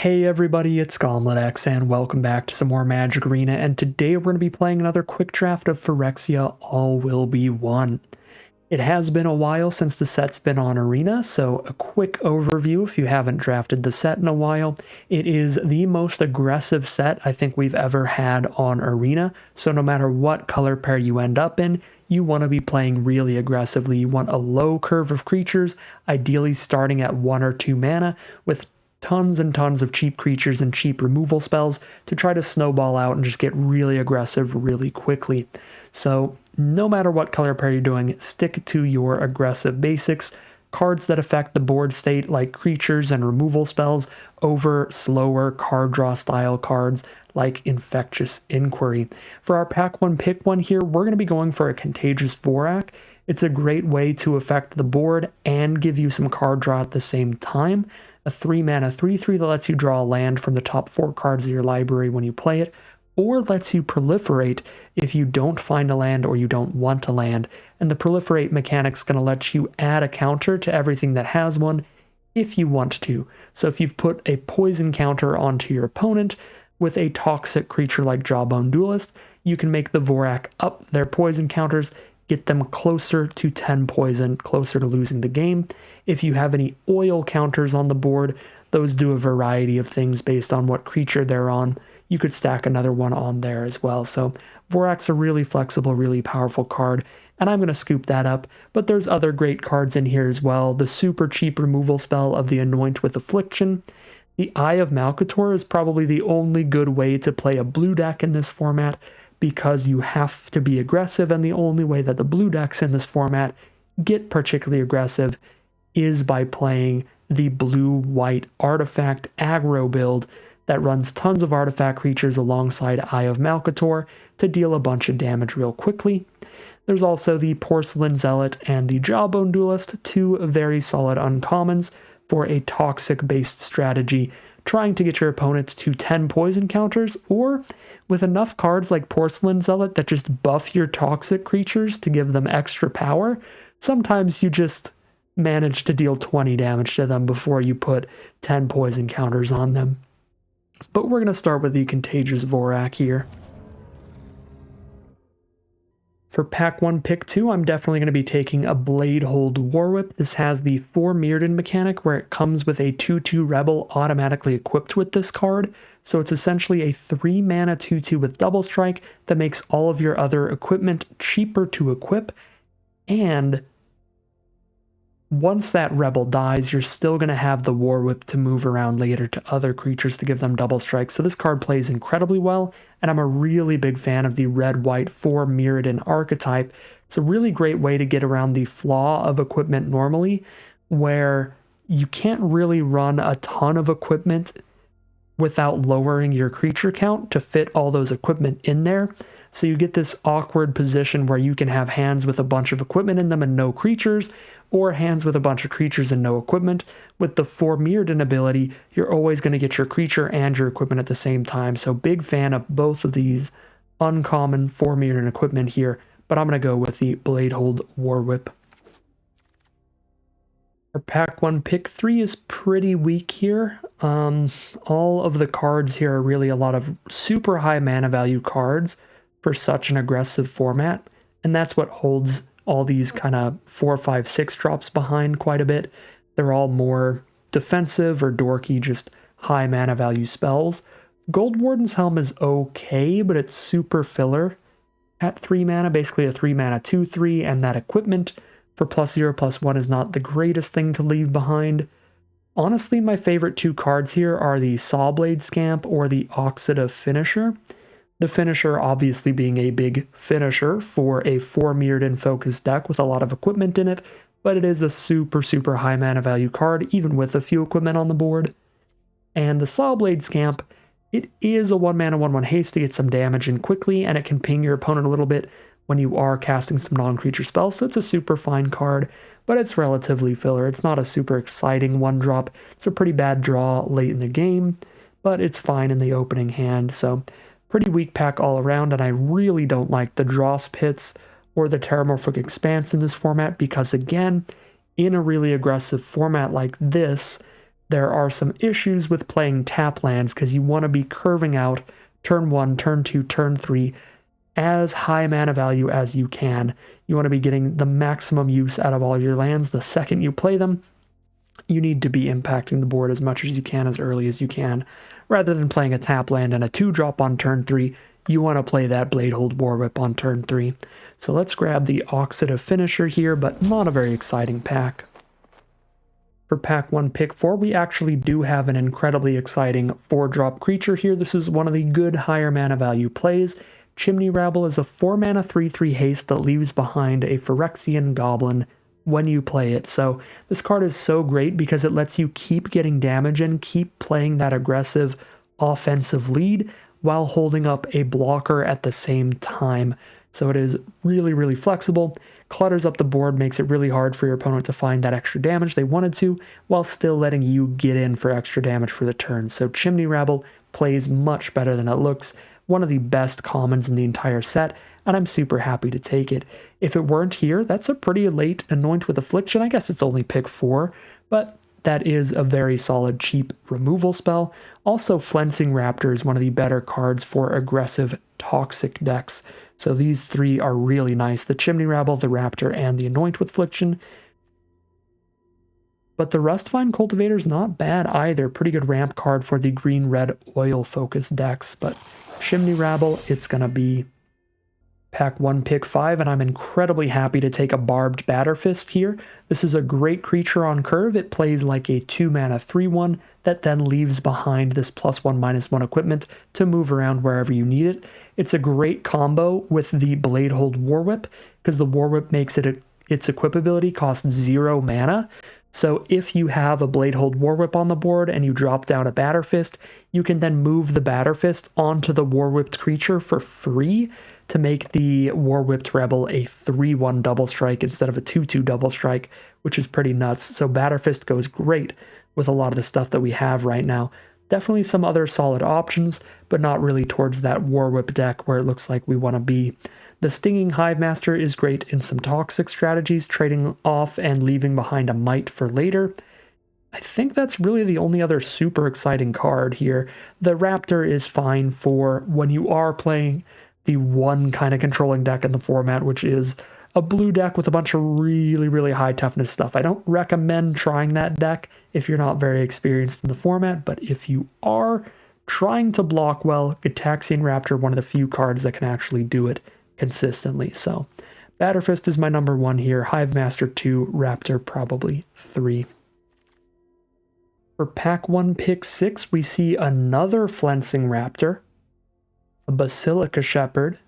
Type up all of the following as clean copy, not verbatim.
Hey everybody, it's GauntletX and welcome back to some more Magic Arena, and today we're going to be playing another quick draft of Phyrexia, All Will Be One. It has been a while since the set's been on Arena, so a quick overview if you haven't drafted the set in a while. It is the most aggressive set I think we've ever had on Arena, so no matter what color pair you end up in, you want to be playing really aggressively. You want a low curve of creatures, ideally starting at 1 or 2 mana, with tons and tons of cheap creatures and cheap removal spells to try to snowball out and just get really aggressive really quickly. So no matter what color pair you're doing, stick to your aggressive basics. Cards that affect the board state like creatures and removal spells over slower card draw style cards like Infectious Inquiry. For our pack 1 pick 1 here, we're going to be going for a Contagious Vorak. It's a great way to affect the board and give you some card draw at the same time. A 3-mana 3/3 that lets you draw a land from the top 4 cards of your library when you play it, or lets you proliferate if you don't find a land or you don't want a land. And the proliferate mechanic's going to let you add a counter to everything that has one if you want to. So if you've put a poison counter onto your opponent with a toxic creature like Jawbone Duelist, you can make the Vorak up their poison counters, get them closer to 10 poison, closer to losing the game. If you have any oil counters on the board, those do a variety of things based on what creature they're on. You could stack another one on there as well. So Vorak's a really flexible, really powerful card, and I'm going to scoop that up. But there's other great cards in here as well. The super cheap removal spell of the Anoint with Affliction. The Eye of Malcator is probably the only good way to play a blue deck in this format, because you have to be aggressive, and the only way that the blue decks in this format get particularly aggressive is by playing the blue-white artifact aggro build that runs tons of artifact creatures alongside Eye of Malcator to deal a bunch of damage real quickly. There's also the Porcelain Zealot and the Jawbone Duelist, two very solid uncommons for a toxic-based strategy, trying to get your opponent to 10 poison counters, or with enough cards like Porcelain Zealot that just buff your toxic creatures to give them extra power, sometimes you just manage to deal 20 damage to them before you put 10 poison counters on them. But we're going to start with the Contagious Vorak here. For pack 1 pick 2, I'm definitely going to be taking a Bladehold Warwhip. This has the 4 Mirrodin mechanic where it comes with a 2/2 Rebel automatically equipped with this card. So it's essentially a 3-mana 2/2 with Double Strike that makes all of your other equipment cheaper to equip, and once that Rebel dies, you're still going to have the Warwhip to move around later to other creatures to give them double strike. So this card plays incredibly well, and I'm a really big fan of the red-white 4 Mirrodin archetype. It's a really great way to get around the flaw of equipment normally, where you can't really run a ton of equipment without lowering your creature count to fit all those equipment in there. So you get this awkward position where you can have hands with a bunch of equipment in them and no creatures, or hands with a bunch of creatures and no equipment. With the 4 Mirrodin ability, you're always going to get your creature and your equipment at the same time. So big fan of both of these uncommon 4 Mirrodin equipment here, but I'm going to go with the Bladehold Warwhip. Our pack 1 pick 3 is pretty weak here. All of the cards here are really a lot of super high mana value cards for such an aggressive format, and that's what holds all these kind of 4, 5, 6 drops behind quite a bit. They're all more defensive or dorky, just high mana value spells. Gold Warden's Helm is okay, but it's super filler at 3 mana, basically a 3 mana 2/3, and that equipment for +0/+1 is not the greatest thing to leave behind. Honestly, my favorite 2 cards here are the Sawblade Scamp or the Oxida Finisher. The Finisher obviously being a big finisher for a 4 Mirrodin focused deck with a lot of equipment in it, but it is a super high mana value card, even with a few equipment on the board. And the Sawblade Scamp, it is a 1 mana 1/1 haste to get some damage in quickly, and it can ping your opponent a little bit when you are casting some non-creature spells, so it's a super fine card, but it's relatively filler. It's not a super exciting 1-drop. It's a pretty bad draw late in the game, but it's fine in the opening hand, so pretty weak pack all around, and I really don't like the Dross Pits or the Terramorphic Expanse in this format because, again, in a really aggressive format like this, there are some issues with playing tap lands because you want to be curving out turn 1, turn 2, turn 3 as high mana value as you can. You want to be getting the maximum use out of all your lands the second you play them. You need to be impacting the board as much as you can as early as you can. Rather than playing a tap land and a 2-drop on turn 3, you want to play that Bladehold Warwhip on turn 3. So let's grab the Oxidative Finisher here, but not a very exciting pack. For pack 1, pick 4, we actually do have an incredibly exciting 4-drop creature here. This is one of the good higher mana value plays. Chimney Rabble is a 4-mana 3/3 haste that leaves behind a Phyrexian Goblin when you play it. So this card is so great because it lets you keep getting damage and keep playing that aggressive offensive lead while holding up a blocker at the same time. So it is really, really flexible, clutters up the board, makes it really hard for your opponent to find that extra damage they wanted to, while still letting you get in for extra damage for the turn. So Chimney Rabble plays much better than it looks, one of the best commons in the entire set, and I'm super happy to take it. If it weren't here, that's a pretty late Anoint with Affliction. I guess it's only pick 4, but that is a very solid, cheap removal spell. Also, Flensing Raptor is one of the better cards for aggressive toxic decks. So these 3 are really nice. The Chimney Rabble, the Raptor, and the Anoint with Affliction. But the Rustvine Cultivator is not bad either. Pretty good ramp card for the green-red oil-focused decks. But Chimney Rabble, it's going to be pack 1, pick 5, and I'm incredibly happy to take a Barbed Batterfist here. This is a great creature on curve. It plays like a 2-mana 3/1 that then leaves behind this +1/-1 equipment to move around wherever you need it. It's a great combo with the Bladehold Warwhip because the Warwhip makes it its equipability costs 0 mana. So if you have a Bladehold Warwhip on the board and you drop down a Batterfist, you can then move the Batterfist onto the Warwhipped creature for free to make the Warwhipped Rebel a 3/1 double strike instead of a 2/2 double strike, which is pretty nuts. So Batterfist goes great with a lot of the stuff that we have right now. Definitely some other solid options, but not really towards that Warwhip deck where it looks like we want to be. The Stinging Hivemaster is great in some toxic strategies, trading off and leaving behind a Might for later. I think that's really the only other super exciting card here. The Raptor is fine for when you are playing the one kind of controlling deck in the format, which is a blue deck with a bunch of really, really high toughness stuff. I don't recommend trying that deck if you're not very experienced in the format, but if you are trying to block well, Gitaxian Raptor, one of the few cards that can actually do it consistently. So Batterfist is my number 1 here, Hivemaster 2, Raptor probably 3. For pack 1, pick 6, we see another Flensing Raptor, a Basilica Shepherd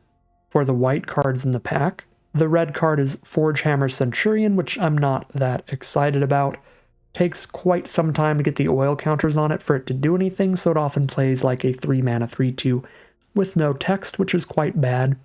for the white cards in the pack. The red card is Forgehammer Centurion, which I'm not that excited about. Takes quite some time to get the oil counters on it for it to do anything, so it often plays like a 3-mana 3/2 with no text, which is quite bad.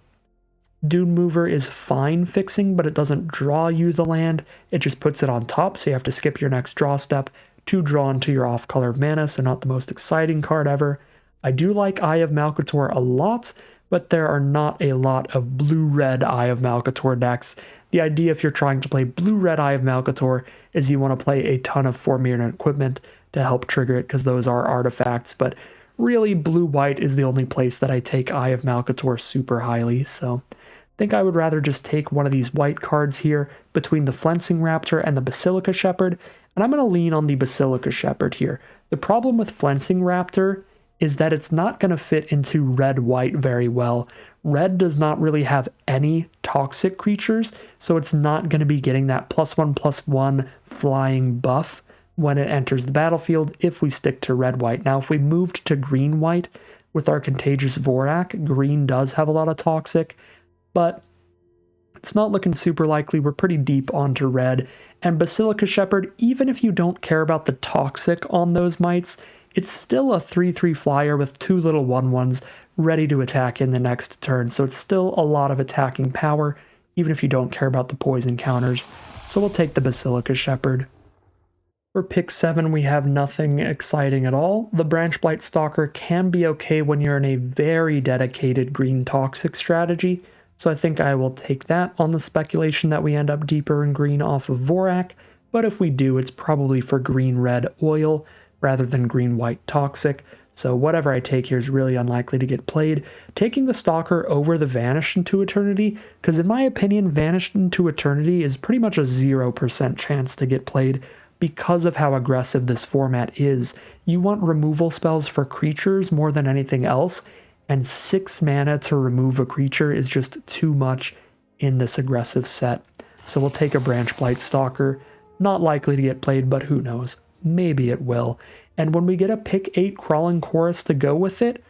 Dune Mover is fine fixing, but it doesn't draw you the land. It just puts it on top, so you have to skip your next draw step to draw into your off-color mana, so not the most exciting card ever. I do like Eye of Malcator a lot, but there are not a lot of blue-red Eye of Malcator decks. The idea if you're trying to play blue-red Eye of Malcator is you want to play a ton of 4-mana equipment to help trigger it because those are artifacts, but really blue-white is the only place that I take Eye of Malcator super highly, so I think I would rather just take one of these white cards here between the Flensing Raptor and the Basilica Shepherd, and I'm going to lean on the Basilica Shepherd here. The problem with Flensing Raptor is that it's not going to fit into red-white very well. Red does not really have any toxic creatures, so it's not going to be getting that +1/+1 flying buff when it enters the battlefield if we stick to red-white. Now, if we moved to green-white with our Contagious Vorak, green does have a lot of toxic, but it's not looking super likely. We're pretty deep onto red. And Basilica Shepherd, even if you don't care about the toxic on those mites, it's still a 3/3 flyer with 2 little 1/1s ready to attack in the next turn. So it's still a lot of attacking power, even if you don't care about the poison counters. So we'll take the Basilica Shepherd. For pick 7, we have nothing exciting at all. The Branch Blight Stalker can be okay when you're in a very dedicated green toxic strategy. So I think I will take that on the speculation that we end up deeper in green off of Vorak. But if we do, it's probably for green-red oil rather than green-white toxic. So whatever I take here is really unlikely to get played. Taking the Stalker over the Vanished into Eternity, because in my opinion, Vanished into Eternity is pretty much a 0% chance to get played because of how aggressive this format is. You want removal spells for creatures more than anything else, and 6 mana to remove a creature is just too much in this aggressive set. So we'll take a Branch Blight Stalker. Not likely to get played, but who knows? Maybe it will. And when we get a pick 8 Crawling Chorus to go with it,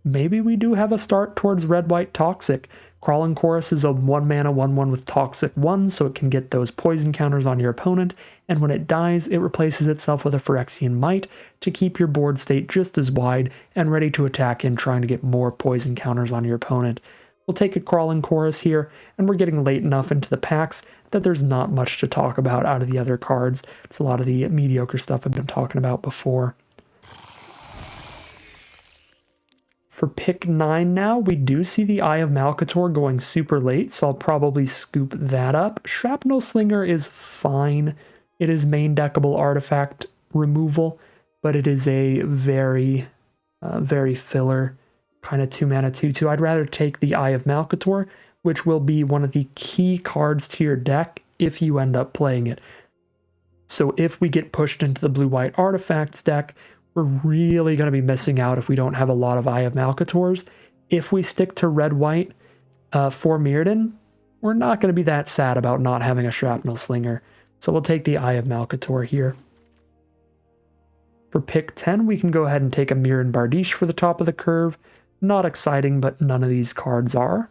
maybe we do have a start towards red-white toxic. Crawling Chorus is a 1 mana 1/1 with toxic 1, so it can get those poison counters on your opponent, and when it dies, it replaces itself with a Phyrexian Might to keep your board state just as wide and ready to attack in, trying to get more poison counters on your opponent. We'll take a Crawling Chorus here, and we're getting late enough into the packs that there's not much to talk about out of the other cards. It's a lot of the mediocre stuff I've been talking about before. For pick 9 now, we do see the Eye of Malcator going super late, so I'll probably scoop that up. Shrapnel Slinger is fine. It is main deckable artifact removal, but it is a very filler kind of 2 mana 2/2. I'd rather take the Eye of Malcator, which will be one of the key cards to your deck if you end up playing it. So if we get pushed into the blue-white artifacts deck, we're really going to be missing out if we don't have a lot of Eye of Malcators. If we stick to red-white for Mirrodin, we're not going to be that sad about not having a Shrapnel Slinger. So we'll take the Eye of Malcator here. For pick 10, we can go ahead and take a Mirrodin Bardiche for the top of the curve. Not exciting, but none of these cards are.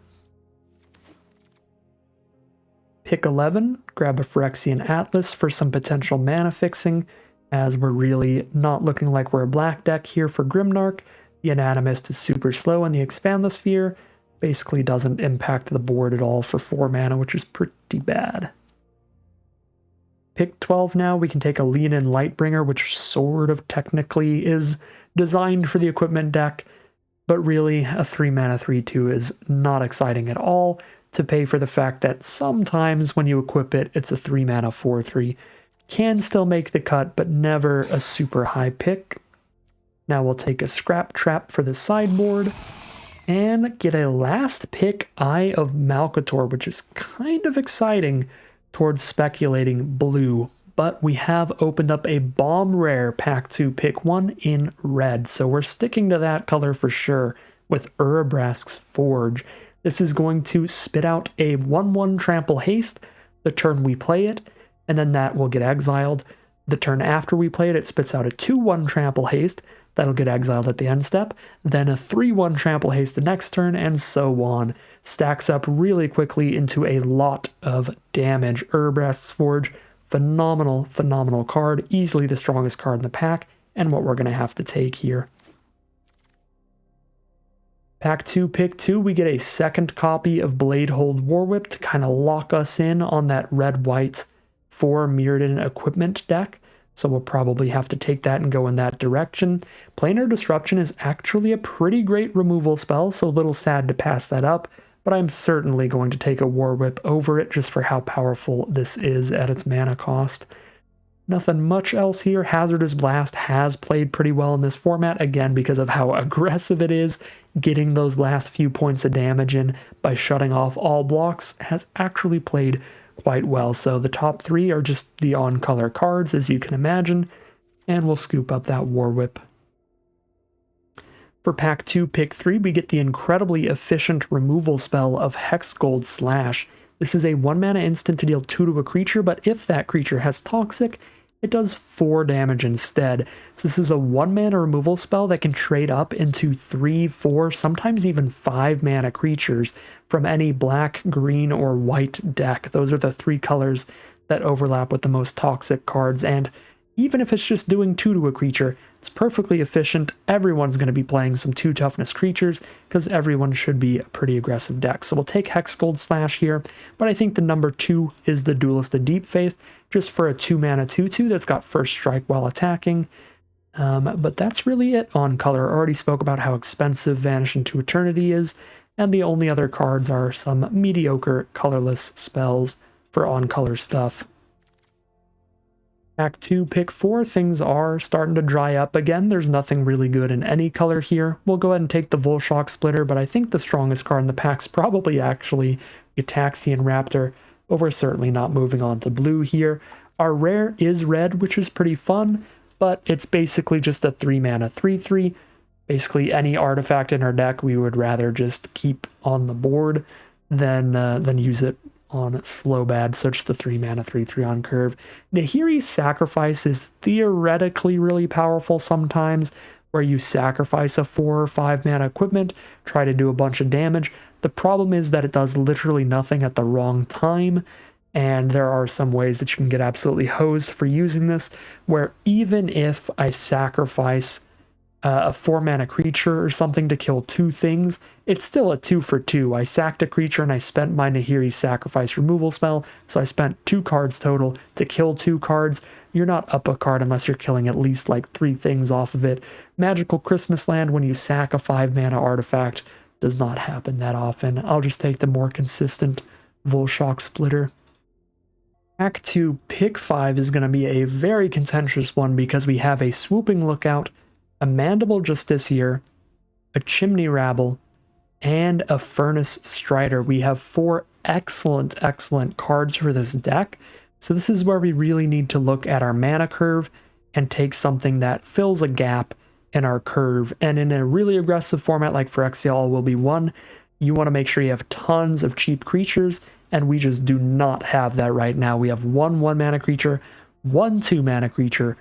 Pick 11, grab a Phyrexian Atlas for some potential mana fixing, as we're really not looking like we're a black deck here for Grimnark. The Anatomist is super slow, and the Expand the Sphere basically doesn't impact the board at all for 4 mana, which is pretty bad. Pick 12 now, we can take a Leonin Lightbringer, which sort of technically is designed for the equipment deck, but really a 3 mana 3/2 is not exciting at all to pay for the fact that sometimes when you equip it, it's a 3 mana 4/3. Can still make the cut, but never a super high pick. Now we'll take a Scrap Trap for the sideboard and get a last pick Eye of Malcator, which is kind of exciting towards speculating blue. But we have opened up a Bomb Rare Pack 2 pick 1 in red, so we're sticking to that color for sure with Urabrask's Forge. This is going to spit out a 1/1 Trample Haste the turn we play it, and then that will get exiled. The turn after we play it, it spits out a 2/1 Trample Haste, that'll get exiled at the end step, then a 3/1 Trample Haste the next turn, and so on. Stacks up really quickly into a lot of damage. Urabrask's Forge, phenomenal card, easily the strongest card in the pack, and what we're going to have to take here. Pack 2, pick 2, we get a second copy of Bladehold Warwhip to kind of lock us in on that red-white for Mirrodin equipment deck, so we'll probably have to take that and go in that direction. Planar Disruption is actually a pretty great removal spell, so a little sad to pass that up, but I'm certainly going to take a Warwhip over it just for how powerful this is at its mana cost. Nothing much else here. Hazardous Blast has played pretty well in this format, again because of how aggressive it is. Getting those last few points of damage in by shutting off all blocks has actually played quite well. So the top 3 are just the on-color cards, as you can imagine, and we'll scoop up that Warwhip. For pack 2, pick 3, we get the incredibly efficient removal spell of Hexgold Slash. This is a 1 mana instant to deal 2 to a creature, but if that creature has Toxic, it does 4 damage instead. So this is a 1 mana removal spell that can trade up into 3, 4, sometimes even 5 mana creatures from any black, green, or white deck. Those are the 3 colors that overlap with the most toxic cards, and even if it's just doing 2 to a creature, it's perfectly efficient. Everyone's going to be playing some 2 toughness creatures because everyone should be a pretty aggressive deck. So we'll take Hexgold Slash here, but I think the number 2 is the Duelist of Deep Faith, just for a 2 mana 2/2 that's got first strike while attacking. But that's really it on color. I already spoke about how expensive Vanish into Eternity is, and the only other cards are some mediocre colorless spells for on-color stuff. Pack 2, pick 4, things are starting to dry up again. There's nothing really good in any color here. We'll go ahead and take the Volshock Splitter, but I think the strongest card in the pack's probably actually Gitaxian Raptor, but we're certainly not moving on to blue here. Our rare is red, which is pretty fun, but it's basically just a 3-mana 3/3. Basically any artifact in our deck we would rather just keep on the board than use it on slow bad, so just a 3-mana 3/3 on curve. Nahiri's Sacrifice is theoretically really powerful sometimes, where you sacrifice a 4 or 5-mana equipment, try to do a bunch of damage. The problem is that it does literally nothing at the wrong time, and there are some ways that you can get absolutely hosed for using this, where even if I sacrifice a 4-mana creature or something to kill 2 things, it's still a 2 for 2. I sacked a creature and I spent my Nahiri Sacrifice removal spell, so I spent 2 cards total to kill 2 cards. You're not up a card unless you're killing at least like 3 things off of it. Magical Christmas Land, when you sack a 5-mana artifact, does not happen that often. I'll just take the more consistent Volshock Splitter. Pack 2, pick 5 is going to be a very contentious one because we have a Swooping Lookout, a Mandible Justiciar, a Chimney Rabble, and a Furnace Strider. We have 4 excellent cards for this deck, so this is where we really need to look at our mana curve and take something that fills a gap in our curve. And in a really aggressive format like Phyrexia All Will Be One, you want to make sure you have tons of cheap creatures, and we just do not have that right now. We have 1 1-mana creature, 1 2-mana creature,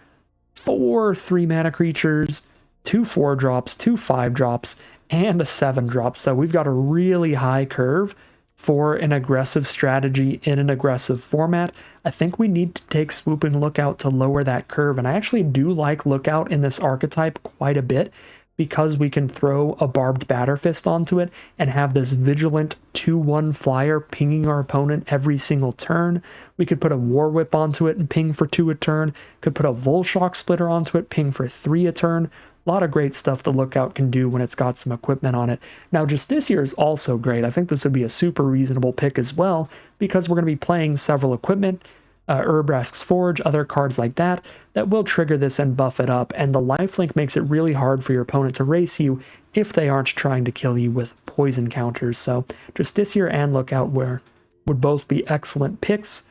4 3-mana creatures, 2 4-drops, 2 5-drops, and a 7-drop. So we've got a really high curve for an aggressive strategy in an aggressive format. I think we need to take Swooping Lookout to lower that curve, and I actually do like Lookout in this archetype quite a bit because we can throw a Barbed Batterfist onto it and have this vigilant 2/1 flyer pinging our opponent every single turn. We could put a War Whip onto it and ping for 2 a turn. Could put a Volshock Splitter onto it, ping for 3 a turn. A lot of great stuff the Lookout can do when it's got some equipment on it. Now, Justiciar is also great. I think this would be a super reasonable pick as well, because we're going to be playing several equipment, Urbrask's Forge, other cards like that will trigger this and buff it up, and the lifelink makes it really hard for your opponent to race you if they aren't trying to kill you with poison counters. So Justiciar and Lookout would both be excellent picks.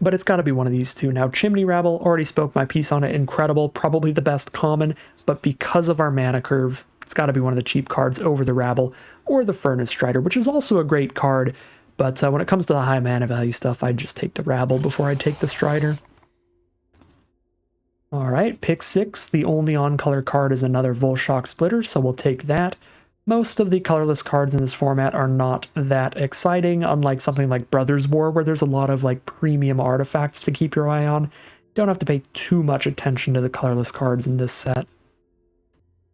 But it's got to be one of these two. Now, Chimney Rabble, already spoke my piece on it. Incredible, probably the best common, but because of our mana curve, it's got to be one of the cheap cards over the Rabble or the Furnace Strider, which is also a great card. But when it comes to the high mana value stuff, I'd just take the Rabble before I take the Strider. All right, pick 6. The only on-color card is another Volshock Splitter, so we'll take that. Most of the colorless cards in this format are not that exciting, unlike something like Brothers War, where there's a lot of like premium artifacts to keep your eye on. Don't have to pay too much attention to the colorless cards in this set.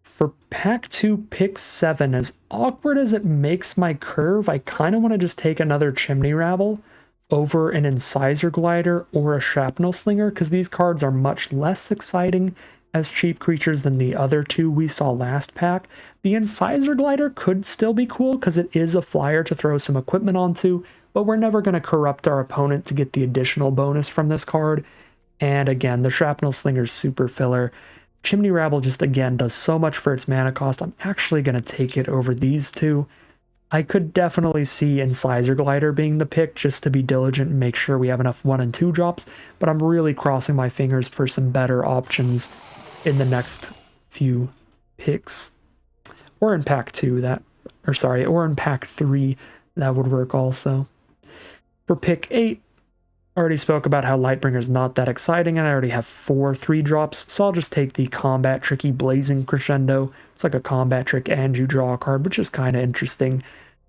For pack 2, pick 7, as awkward as it makes my curve, I kind of want to just take another Chimney Rabble over an Incisor Glider or a Shrapnel Slinger, because these cards are much less exciting as cheap creatures than the other 2 we saw last pack. The Incisor Glider could still be cool because it is a flyer to throw some equipment onto, but we're never going to corrupt our opponent to get the additional bonus from this card. And again, the Shrapnel Slinger's super filler. Chimney Rabble just, again, does so much for its mana cost. I'm actually going to take it over these 2. I could definitely see Incisor Glider being the pick just to be diligent and make sure we have enough 1 and 2 drops, but I'm really crossing my fingers for some better options in the next few picks. Or in pack 2, or in pack 3, that would work also. For pick 8, I already spoke about how Lightbringer's not that exciting, and I already have 4 3-drops, so I'll just take the Combat Tricky Blazing Crescendo. It's like a combat trick and you draw a card, which is kind of interesting.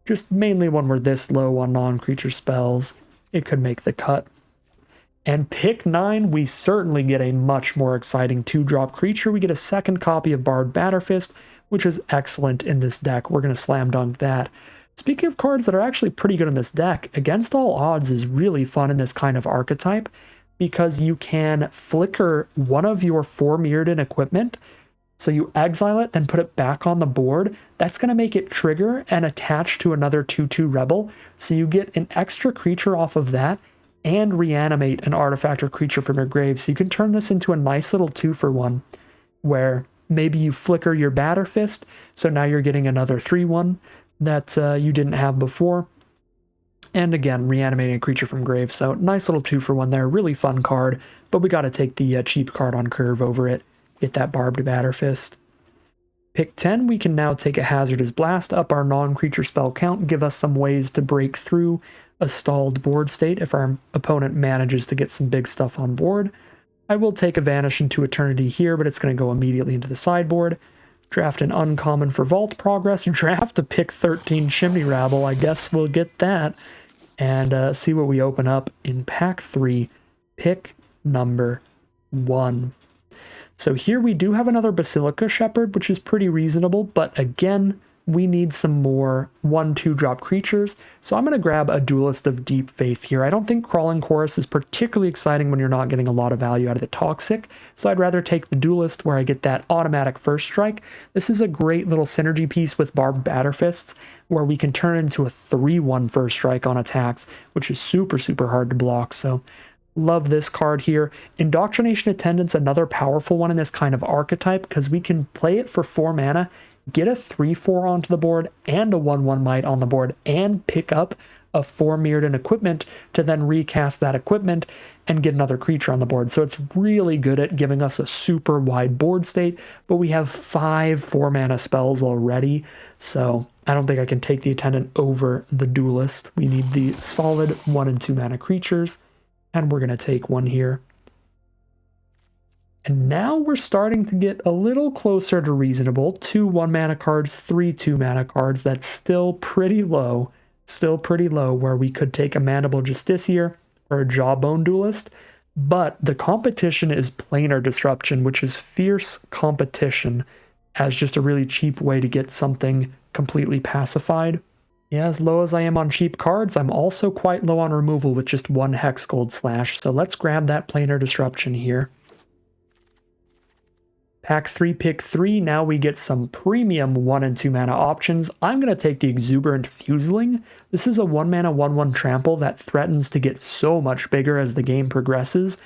Just mainly when we're this low on non-creature spells, it could make the cut. And pick 9, we certainly get a much more exciting 2-drop creature. We get a second copy of Barbed Batterfist, which is excellent in this deck. We're going to slam dunk that. Speaking of cards that are actually pretty good in this deck, Against All Odds is really fun in this kind of archetype because you can flicker one of your 4 Mirrodin equipment. So you exile it, then put it back on the board. That's going to make it trigger and attach to another 2/2 Rebel. So you get an extra creature off of that, and reanimate an artifact or creature from your grave. So you can turn this into a nice little 2-for-1 where maybe you flicker your Batter Fist, so now you're getting another 3-1 that you didn't have before. And again, reanimating a creature from grave. So nice little 2-for-1 there. Really fun card, but we got to take the cheap card on curve over it. Get that Barbed Batter Fist. Pick 10, we can now take a Hazardous Blast, up our non-creature spell count, give us some ways to break through a stalled board state if our opponent manages to get some big stuff on board. I will take a Vanish into Eternity here, but it's going to go immediately into the sideboard. Draft an uncommon for Vault Progress. Draft a pick 13 Chimney Rabble. I guess we'll get that. And see what we open up in pack 3, pick number 1. So here we do have another Basilica Shepherd, which is pretty reasonable, but again, we need some more 1/2 drop creatures. So I'm going to grab a Duelist of Deep Faith here. I don't think Crawling Chorus is particularly exciting when you're not getting a lot of value out of the Toxic, so I'd rather take the Duelist where I get that automatic first strike. This is a great little synergy piece with Barbed Batter Fists, where we can turn it into a 3-1 first strike on attacks, which is super, super hard to block. So love this card here. Indoctrination Attendant's another powerful one in this kind of archetype because we can play it for 4 mana, get a 3-4 onto the board and a 1/1 might on the board, and pick up a 4 Mirrodin equipment to then recast that equipment and get another creature on the board. So it's really good at giving us a super wide board state, but we have 5 4-mana spells already, so I don't think I can take the Attendant over the Duelist. We need the solid 1 and 2 mana creatures, and we're going to take one here. And now we're starting to get a little closer to reasonable. 2 1-mana cards, 3 2-mana cards. That's still pretty low. Still pretty low, where we could take a Mandible Justiciar or a Jawbone Duelist. But the competition is Planar Disruption, which is fierce competition as just a really cheap way to get something completely pacified. Yeah, as low as I am on cheap cards, I'm also quite low on removal with just 1 Hexgold Slash. So let's grab that Planar Disruption here. Pack 3, pick 3, now we get some premium 1 and 2 mana options. I'm going to take the Exuberant Fuseling. This is a 1 mana 1/1 trample that threatens to get so much bigger as the game progresses.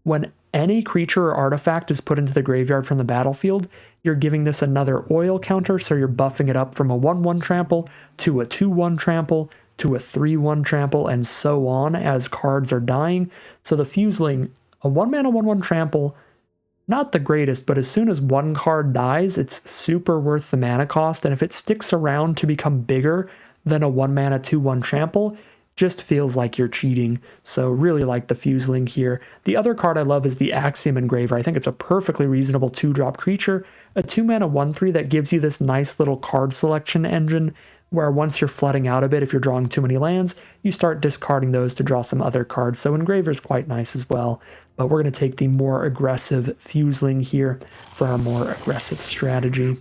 When any creature or artifact is put into the graveyard from the battlefield, you're giving this another oil counter, so you're buffing it up from a 1/1 trample to a 2/1 trample to a 3/1 trample, and so on as cards are dying. So the Fuseling, a 1 mana 1/1 trample, not the greatest, but as soon as one card dies, it's super worth the mana cost, and if it sticks around to become bigger than a 1 mana 2/1 trample, just feels like you're cheating. So really like the Fuseling here. The other card I love is the Axiom Engraver. I think it's a perfectly reasonable 2-drop creature, a 2 mana 1/3 that gives you this nice little card selection engine, where once you're flooding out a bit, if you're drawing too many lands, you start discarding those to draw some other cards. So Engraver's quite nice as well. But we're going to take the more aggressive Fuseling here for our more aggressive strategy.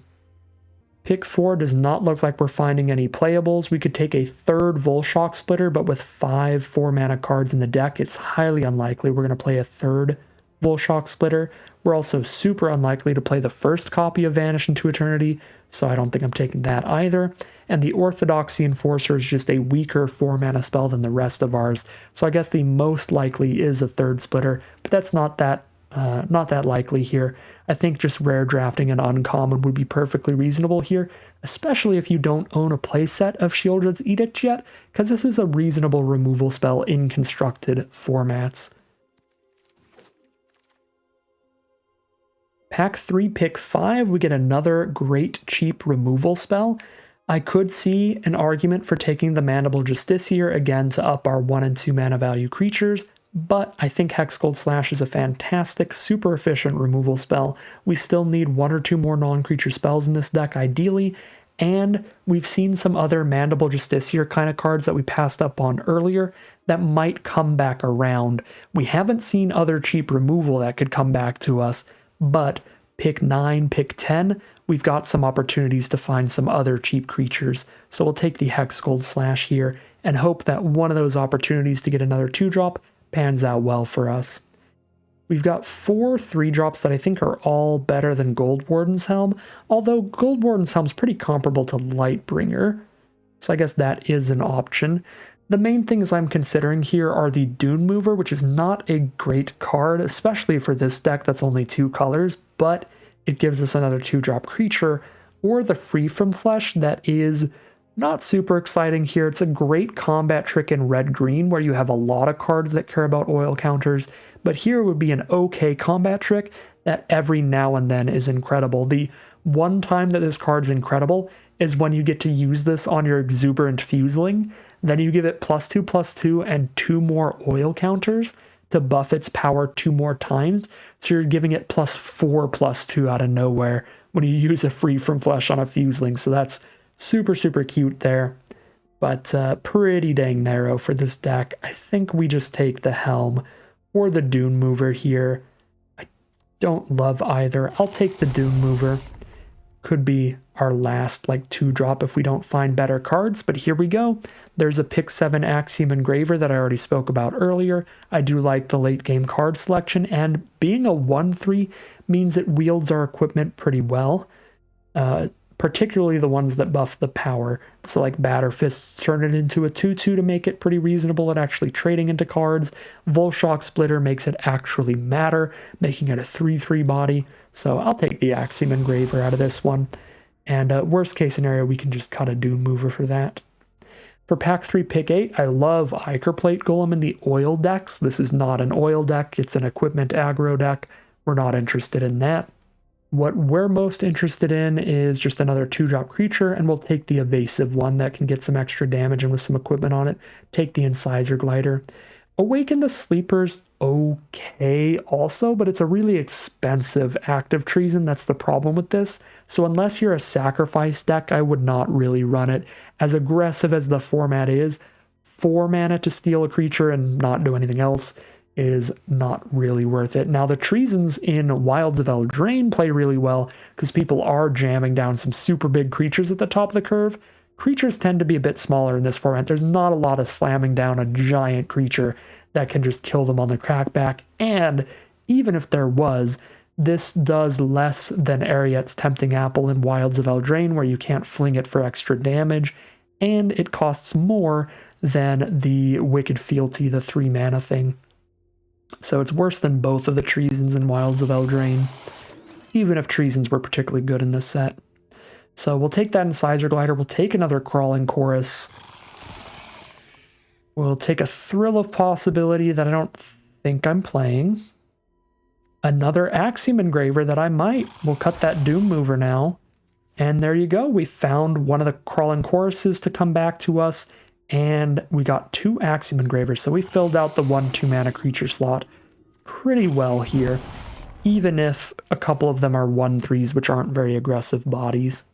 Pick 4 does not look like we're finding any playables. We could take a 3rd Volshock Splitter, but with 5 4-mana cards in the deck, it's highly unlikely we're going to play a 3rd Volshock Splitter. We're also super unlikely to play the first copy of Vanish into Eternity, so I don't think I'm taking that either. And the Orthodoxy Enforcer is just a weaker 4-mana spell than the rest of ours, so I guess the most likely is a 3rd Splitter, but that's not that likely here. I think just rare drafting an uncommon would be perfectly reasonable here, especially if you don't own a playset of Sheoldred's Edict yet, because this is a reasonable removal spell in constructed formats. Pack 3, pick 5, we get another great cheap removal spell. I could see an argument for taking the Mandible Justiciar again to up our 1 and 2 mana value creatures, but I think Hexgold Slash is a fantastic, super efficient removal spell. We still need 1 or 2 more non-creature spells in this deck ideally, and we've seen some other Mandible Justiciar kind of cards that we passed up on earlier that might come back around. We haven't seen other cheap removal that could come back to us, but pick 9, pick 10, we've got some opportunities to find some other cheap creatures. So we'll take the Hexgold Slash here and hope that one of those opportunities to get another 2-drop pans out well for us. We've got 4 3-drops that I think are all better than Goldwarden's Helm, although Goldwarden's Helm's pretty comparable to Lightbringer, so I guess that is an option. The main things I'm considering here are the Dune Mover, which is not a great card, especially for this deck that's only 2 colors, but it gives us another 2-drop creature, or the Free from Flesh that is not super exciting here. It's a great combat trick in red-green where you have a lot of cards that care about oil counters, but here would be an okay combat trick that every now and then is incredible. The one time that this card's incredible is when you get to use this on your Exuberant Fuseling. Then you give it +2/+2 and 2 more oil counters to buff its power 2 more times. So you're giving it +4/+2 out of nowhere when you use a Free from Flesh on a Fuseling. So that's super, super cute there. But pretty dang narrow for this deck. I think we just take the Helm or the Dune Mover here. I don't love either. I'll take the Dune Mover. Could be our last like 2-drop if we don't find better cards, but here we go. There's a pick 7 Axiom Engraver that I already spoke about earlier. I do like the late game card selection, and being a 1/3 means it wields our equipment pretty well, particularly the ones that buff the power. So like Batter Fists turn it into a 2/2 to make it pretty reasonable at actually trading into cards. Volshock Splitter makes it actually matter, making it a 3/3 body. So I'll take the Axiom Engraver out of this one. And worst case scenario, we can just cut a Dune Mover for that. For pack 3, pick 8, I love Ichor Plate Golem in the oil decks. This is not an oil deck, it's an equipment aggro deck. We're not interested in that. What we're most interested in is just another 2-drop creature, and we'll take the evasive one that can get some extra damage and with some equipment on it. Take the Incisor Glider. Awaken the Sleeper's okay also, but it's a really expensive active treason. That's the problem with this. So unless you're a sacrifice deck, I would not really run it. As aggressive as the format is, 4 mana to steal a creature and not do anything else is not really worth it. Now the treasons in Wilds of Eldraine play really well because people are jamming down some super big creatures at the top of the curve. Creatures tend to be a bit smaller in this format. There's not a lot of slamming down a giant creature that can just kill them on the crackback. And even if there was, this does less than Ariet's Tempting Apple in Wilds of Eldraine, where you can't fling it for extra damage, and it costs more than the Wicked Fealty, the 3 mana thing. So it's worse than both of the treasons in Wilds of Eldraine, even if treasons were particularly good in this set. So we'll take that Incisor Glider, we'll take another Crawling Chorus, we'll take a Thrill of Possibility that I don't think I'm playing, another Axiom Engraver that I might. We'll cut that Doom Mover now, and there you go. We found one of the Crawling Choruses to come back to us, and we got 2 Axiom Engravers, so we filled out the 1/2 mana creature slot pretty well here, even if a couple of them are 1/3s, which aren't very aggressive bodies.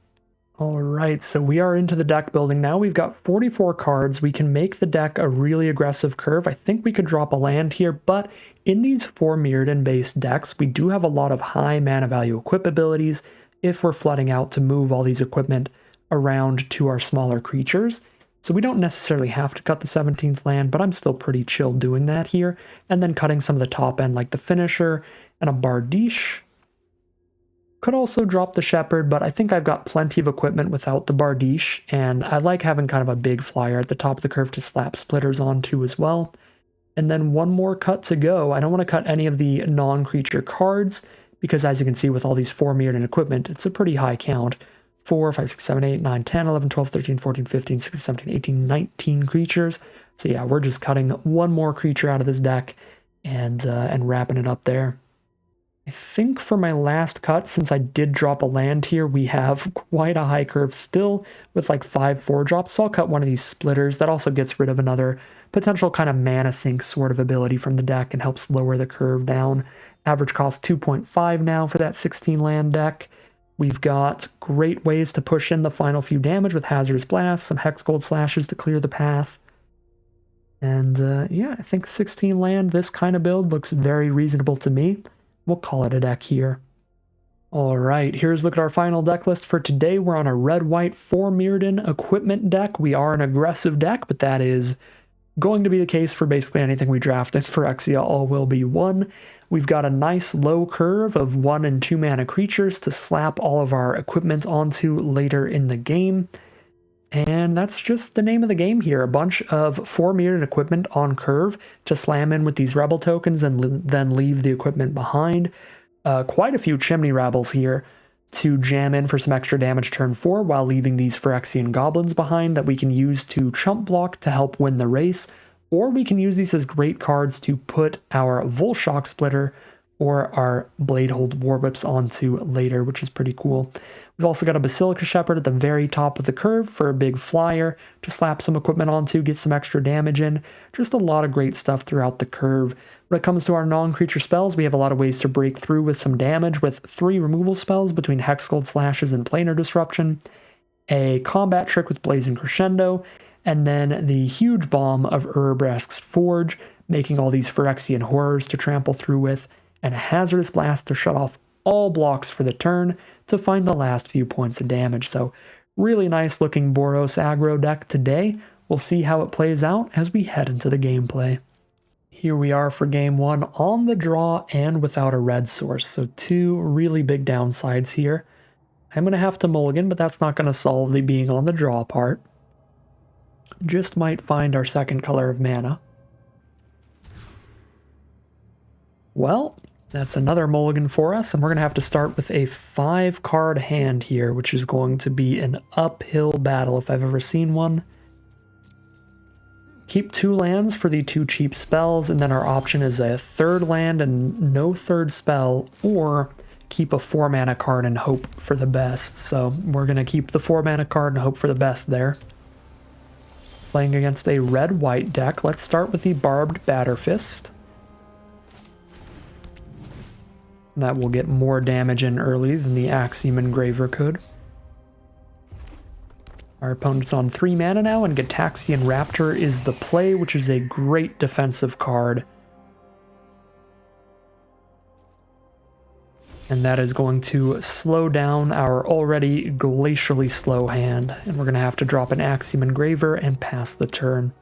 Alright, so we are into the deck building now. We've got 44 cards. We can make the deck a really aggressive curve. I think we could drop a land here, but in these 4 Mirrodin-based decks, we do have a lot of high mana value equip abilities if we're flooding out to move all these equipment around to our smaller creatures. So we don't necessarily have to cut the 17th land, but I'm still pretty chill doing that here. And then cutting some of the top end like the Finisher and a Bardiche. Could also drop the Shepherd, but I think I've got plenty of equipment without the Bardiche, and I like having kind of a big flyer at the top of the curve to slap splitters onto as well. And then one more cut to go. I don't want to cut any of the non-creature cards, because as you can see with all these 4 Mirrodin equipment, it's a pretty high count. 4, 5, 6, 7, 8, 9, 10, 11, 12, 13, 14, 15, 16, 17, 18, 19 creatures. So yeah, we're just cutting one more creature out of this deck and wrapping it up there. I think for my last cut, since I did drop a land here, we have quite a high curve still with like 5 4-drops. So I'll cut one of these splitters. That also gets rid of another potential kind of mana sink sort of ability from the deck and helps lower the curve down. Average cost 2.5 now for that 16 land deck. We've got great ways to push in the final few damage with Hazardous Blast, some Hex Gold Slashes to clear the path. And yeah, I think 16 land, this kind of build looks very reasonable to me. We'll call it a deck here. Alright, here's a look at our final deck list for today. We're on a red-white 4 Mirrodin equipment deck. We are an aggressive deck, but that is going to be the case for basically anything we draft in Phyrexia. All will be 1. We've got a nice low curve of 1 and 2 mana creatures to slap all of our equipment onto later in the game. And that's just the name of the game here. A bunch of 4-metered equipment on curve to slam in with these rebel tokens and then leave the equipment behind. Quite a few chimney rebels here to jam in for some extra damage turn 4 while leaving these Phyrexian goblins behind that we can use to chump block to help win the race. Or we can use these as great cards to put our Volshock Splitter or our Bladehold Warwhips onto later, which is pretty cool. We've also got a Basilica Shepherd at the very top of the curve for a big flyer to slap some equipment onto, get some extra damage in. Just a lot of great stuff throughout the curve. When it comes to our non-creature spells, we have a lot of ways to break through with some damage with 3 removal spells between Hexgold Slashes and Planar Disruption, a combat trick with Blazing Crescendo, and then the huge bomb of Urabrask's Forge, making all these Phyrexian horrors to trample through with, and a Hazardous Blast to shut off all blocks for the turn to find the last few points of damage. So really nice looking Boros aggro deck today. We'll see how it plays out as we head into the gameplay. Here we are for game 1 on the draw and without a red source. So 2 really big downsides here. I'm going to have to mulligan, but that's not going to solve the being on the draw part. Just might find our second color of mana. Well, that's another mulligan for us, and we're going to have to start with a 5-card hand here, which is going to be an uphill battle if I've ever seen one. Keep 2 lands for the 2 cheap spells, and then our option is a 3rd land and no 3rd spell, or keep a 4-mana card and hope for the best. So we're going to keep the 4-mana card and hope for the best there. Playing against a red-white deck, let's start with the Barbed Batterfist. That will get more damage in early than the Axiom Engraver could. Our opponent's on 3 mana now, and Gataxian Raptor is the play, which is a great defensive card. And that is going to slow down our already glacially slow hand. And we're going to have to drop an Axiom Engraver and pass the turn.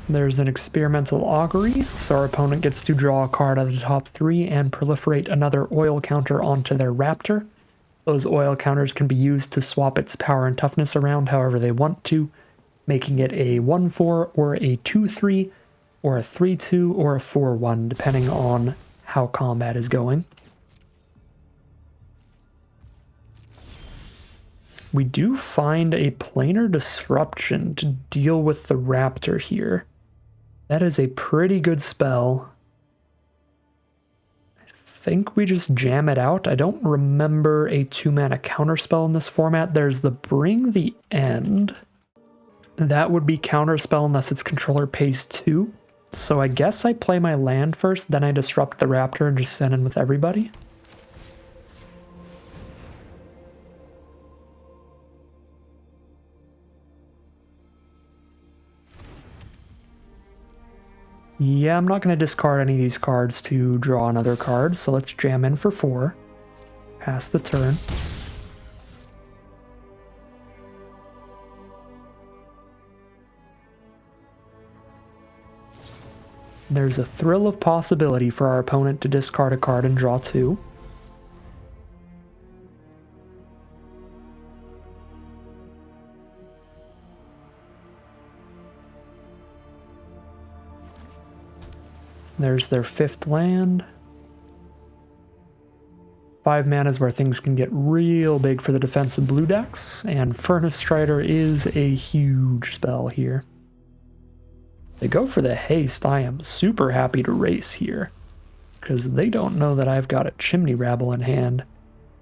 There's an Experimental Augury, so our opponent gets to draw a card out of the top 3 and proliferate another oil counter onto their Raptor. Those oil counters can be used to swap its power and toughness around however they want to, making it a 1/4 or a 2/3 or a 3/2 or a 4/1, depending on how combat is going. We do find a Planar Disruption to deal with the Raptor here. That is a pretty good spell. I think we just jam it out. I don't remember a 2-mana counterspell in this format. There's the Bring the End. That would be counterspell unless its controller pays 2. So I guess I play my land first, then I disrupt the Raptor and just send in with everybody. Yeah, I'm not going to discard any of these cards to draw another card, so let's jam in for 4. Pass the turn. There's a Thrill of Possibility for our opponent to discard a card and draw 2. There's their 5th land. 5 mana is where things can get real big for the defensive blue decks, and Furnace Strider is a huge spell here. They go for the haste. I am super happy to race here, because they don't know that I've got a Chimney Rabble in hand.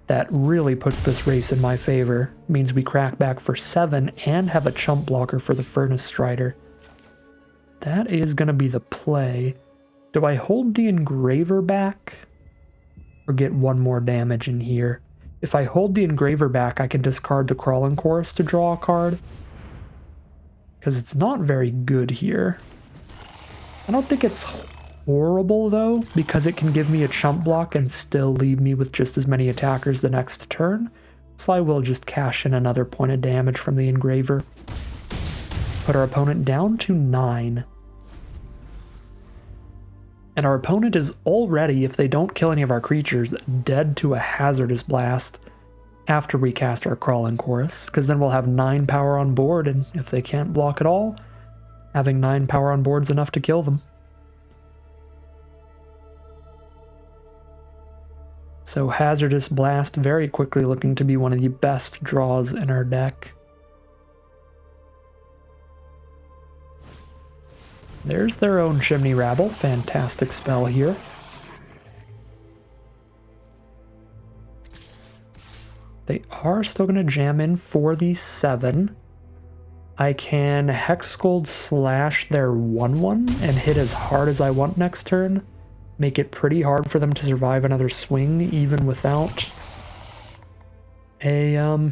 That really puts this race in my favor. Means we crack back for 7 and have a chump blocker for the Furnace Strider. That is going to be the play. Do I hold the Engraver back or get 1 more damage in here? If I hold the Engraver back, I can discard the Crawling Chorus to draw a card, because it's not very good here. I don't think it's horrible though, because it can give me a chump block and still leave me with just as many attackers the next turn, So I will just cash in another point of damage from the engraver. Put our opponent down to 9. And our opponent is already, if they don't kill any of our creatures, dead to a Hazardous Blast after we cast our Crawling Chorus, because then we'll have 9 power on board, and if they can't block at all, having 9 power on board is enough to kill them. So Hazardous Blast very quickly looking to be one of the best draws in our deck. There's their own Chimney Rabble. Fantastic spell here. They are still going to jam in for the 7. I can Hexgold slash their 1/1 and hit as hard as I want next turn. Make it pretty hard for them to survive another swing, even without a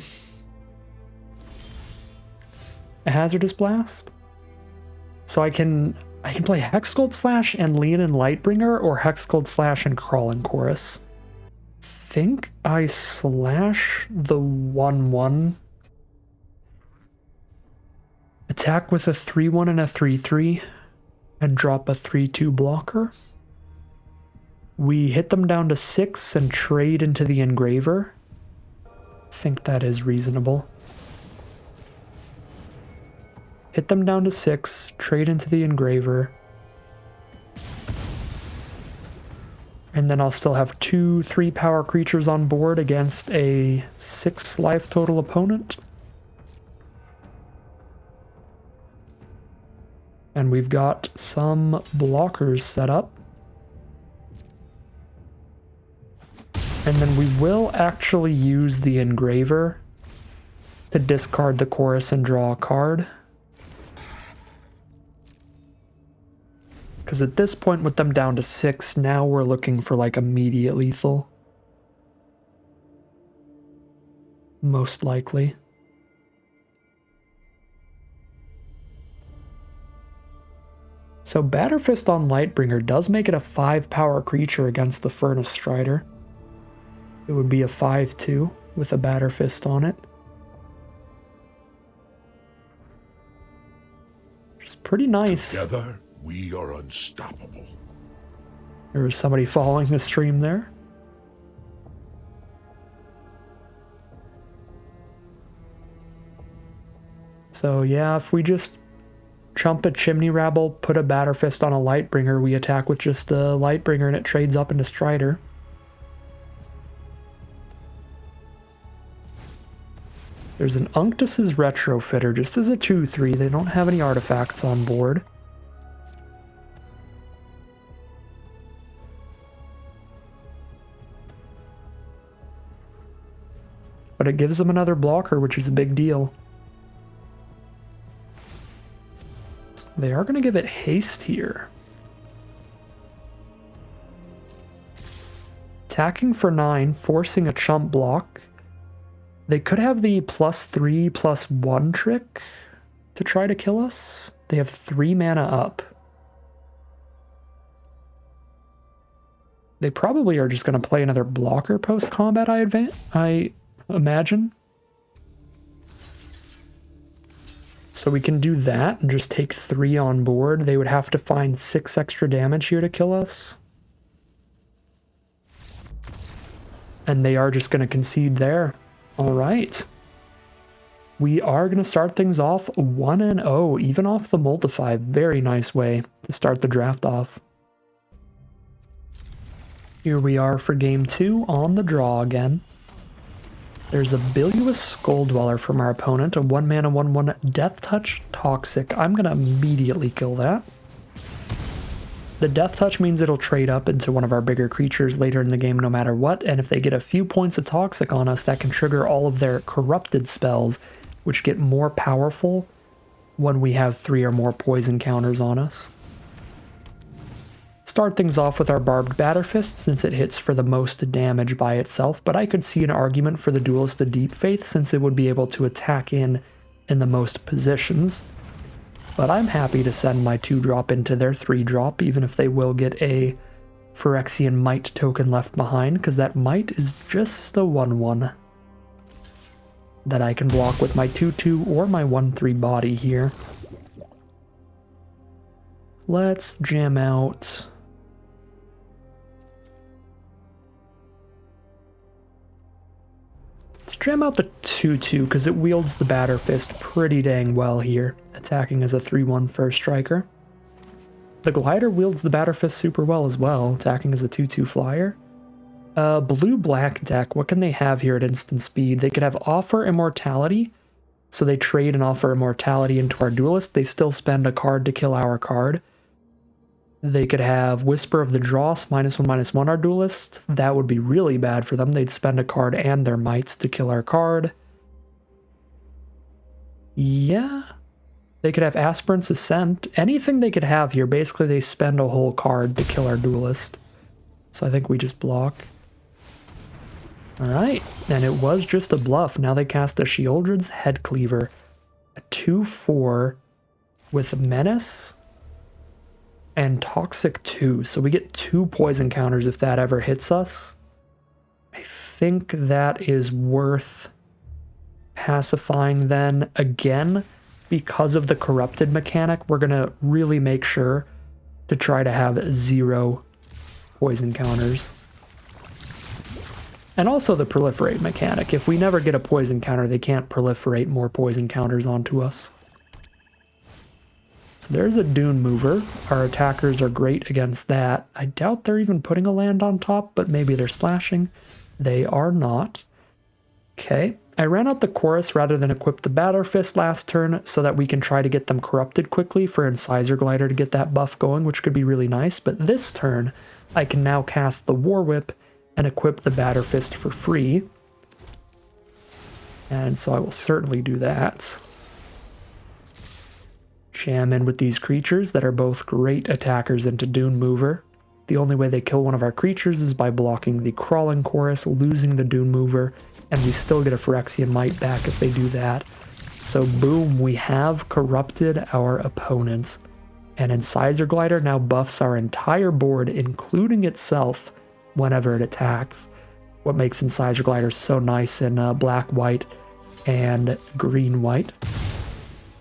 Hazardous Blast. So I can play Hexgold Slash and Lean in Lightbringer, or Hexgold Slash and Crawling Chorus. Think I slash the 1/1. Attack with a 3/1 and a 3/3, and drop a 3/2 blocker. We hit them down to 6 and trade into the engraver. I think that is reasonable. Hit them down to 6, trade into the engraver. And then I'll still have 2 3 power creatures on board against a 6 life total opponent. And we've got some blockers set up. And then we will actually use the engraver to discard the chorus and draw a card. Because at this point, with them down to 6, now we're looking for like immediate lethal. Most likely. So Batterfist on Lightbringer does make it a 5 power creature against the Furnace Strider. It would be a 5/2 with a Batterfist on it. Which is pretty nice. Together, we are unstoppable. There was somebody following the stream there. So yeah, if we just chump a Chimney Rabble, put a Batterfist on a Lightbringer, we attack with just a Lightbringer and it trades up into Strider. There's an Unctus's Retrofitter, just as a 2/3. They don't have any artifacts on board. But it gives them another blocker, which is a big deal. They are going to give it haste here. Attacking for 9, forcing a chump block. They could have the +3/+1 trick to try to kill us. They have 3 mana up. They probably are just going to play another blocker post-combat, I imagine. So we can do that and just take 3 on board. They would have to find 6 extra damage here to kill us. And they are just going to concede there. All right. We are going to start things off 1-0, even off the Multiply. Very nice way to start the draft off. Here we are for game 2 on the draw again. There's a Bilious Skull Dweller from our opponent, a 1-mana 1/1 Death Touch Toxic. I'm going to immediately kill that. The Death Touch means it'll trade up into one of our bigger creatures later in the game no matter what, and if they get a few points of Toxic on us, that can trigger all of their corrupted spells, which get more powerful when we have 3 or more poison counters on us. Start things off with our Barbed Batterfist, since it hits for the most damage by itself, but I could see an argument for the Duelist of Deep Faith, since it would be able to attack in the most positions. But I'm happy to send my 2-drop into their 3-drop, even if they will get a Phyrexian Might token left behind, because that Might is just a 1/1. that I can block with my 2/2 or my 1/3 body here. Let's jam out. Let's jam out the 2/2 because it wields the Batter Fist pretty dang well here, attacking as a 3/1 first striker. The Glider wields the Batter Fist super well as well, attacking as a 2/2 flyer. Blue-black deck, what can they have here at instant speed? They could have Offer Immortality, so they trade and offer Immortality into our Duelist. They still spend a card to kill our card. They could have Whisper of the Dross, -1/-1 our Duelist. That would be really bad for them. They'd spend a card and their Mites to kill our card. Yeah. They could have Aspirant's Ascent. Anything they could have here, basically they spend a whole card to kill our Duelist. So I think we just block. Alright, and it was just a bluff. Now they cast a Sheoldred's Headcleaver. A 2/4 with Menace and Toxic 2. So we get 2 poison counters if that ever hits us. I think that is worth pacifying then. Again, because of the corrupted mechanic, we're going to really make sure to try to have 0 poison counters. And also the proliferate mechanic. If we never get a poison counter, they can't proliferate more poison counters onto us. So there's a Dune Mover. Our attackers are great against that. I doubt they're even putting a land on top, but maybe they're splashing. They are not. Okay. I ran out the Chorus rather than equip the Batter Fist last turn so that we can try to get them corrupted quickly for Incisor Glider to get that buff going, which could be really nice. But this turn, I can now cast the War Whip and equip the Batter Fist for free. And so I will certainly do that. Jam in with these creatures that are both great attackers into Dune Mover. The only way they kill one of our creatures is by blocking the Crawling Chorus, losing the Dune Mover, and we still get a Phyrexian Might back if they do that. So boom, we have corrupted our opponents. And Incisor Glider now buffs our entire board, including itself, whenever it attacks. What makes Incisor Glider so nice in black-white and green-white.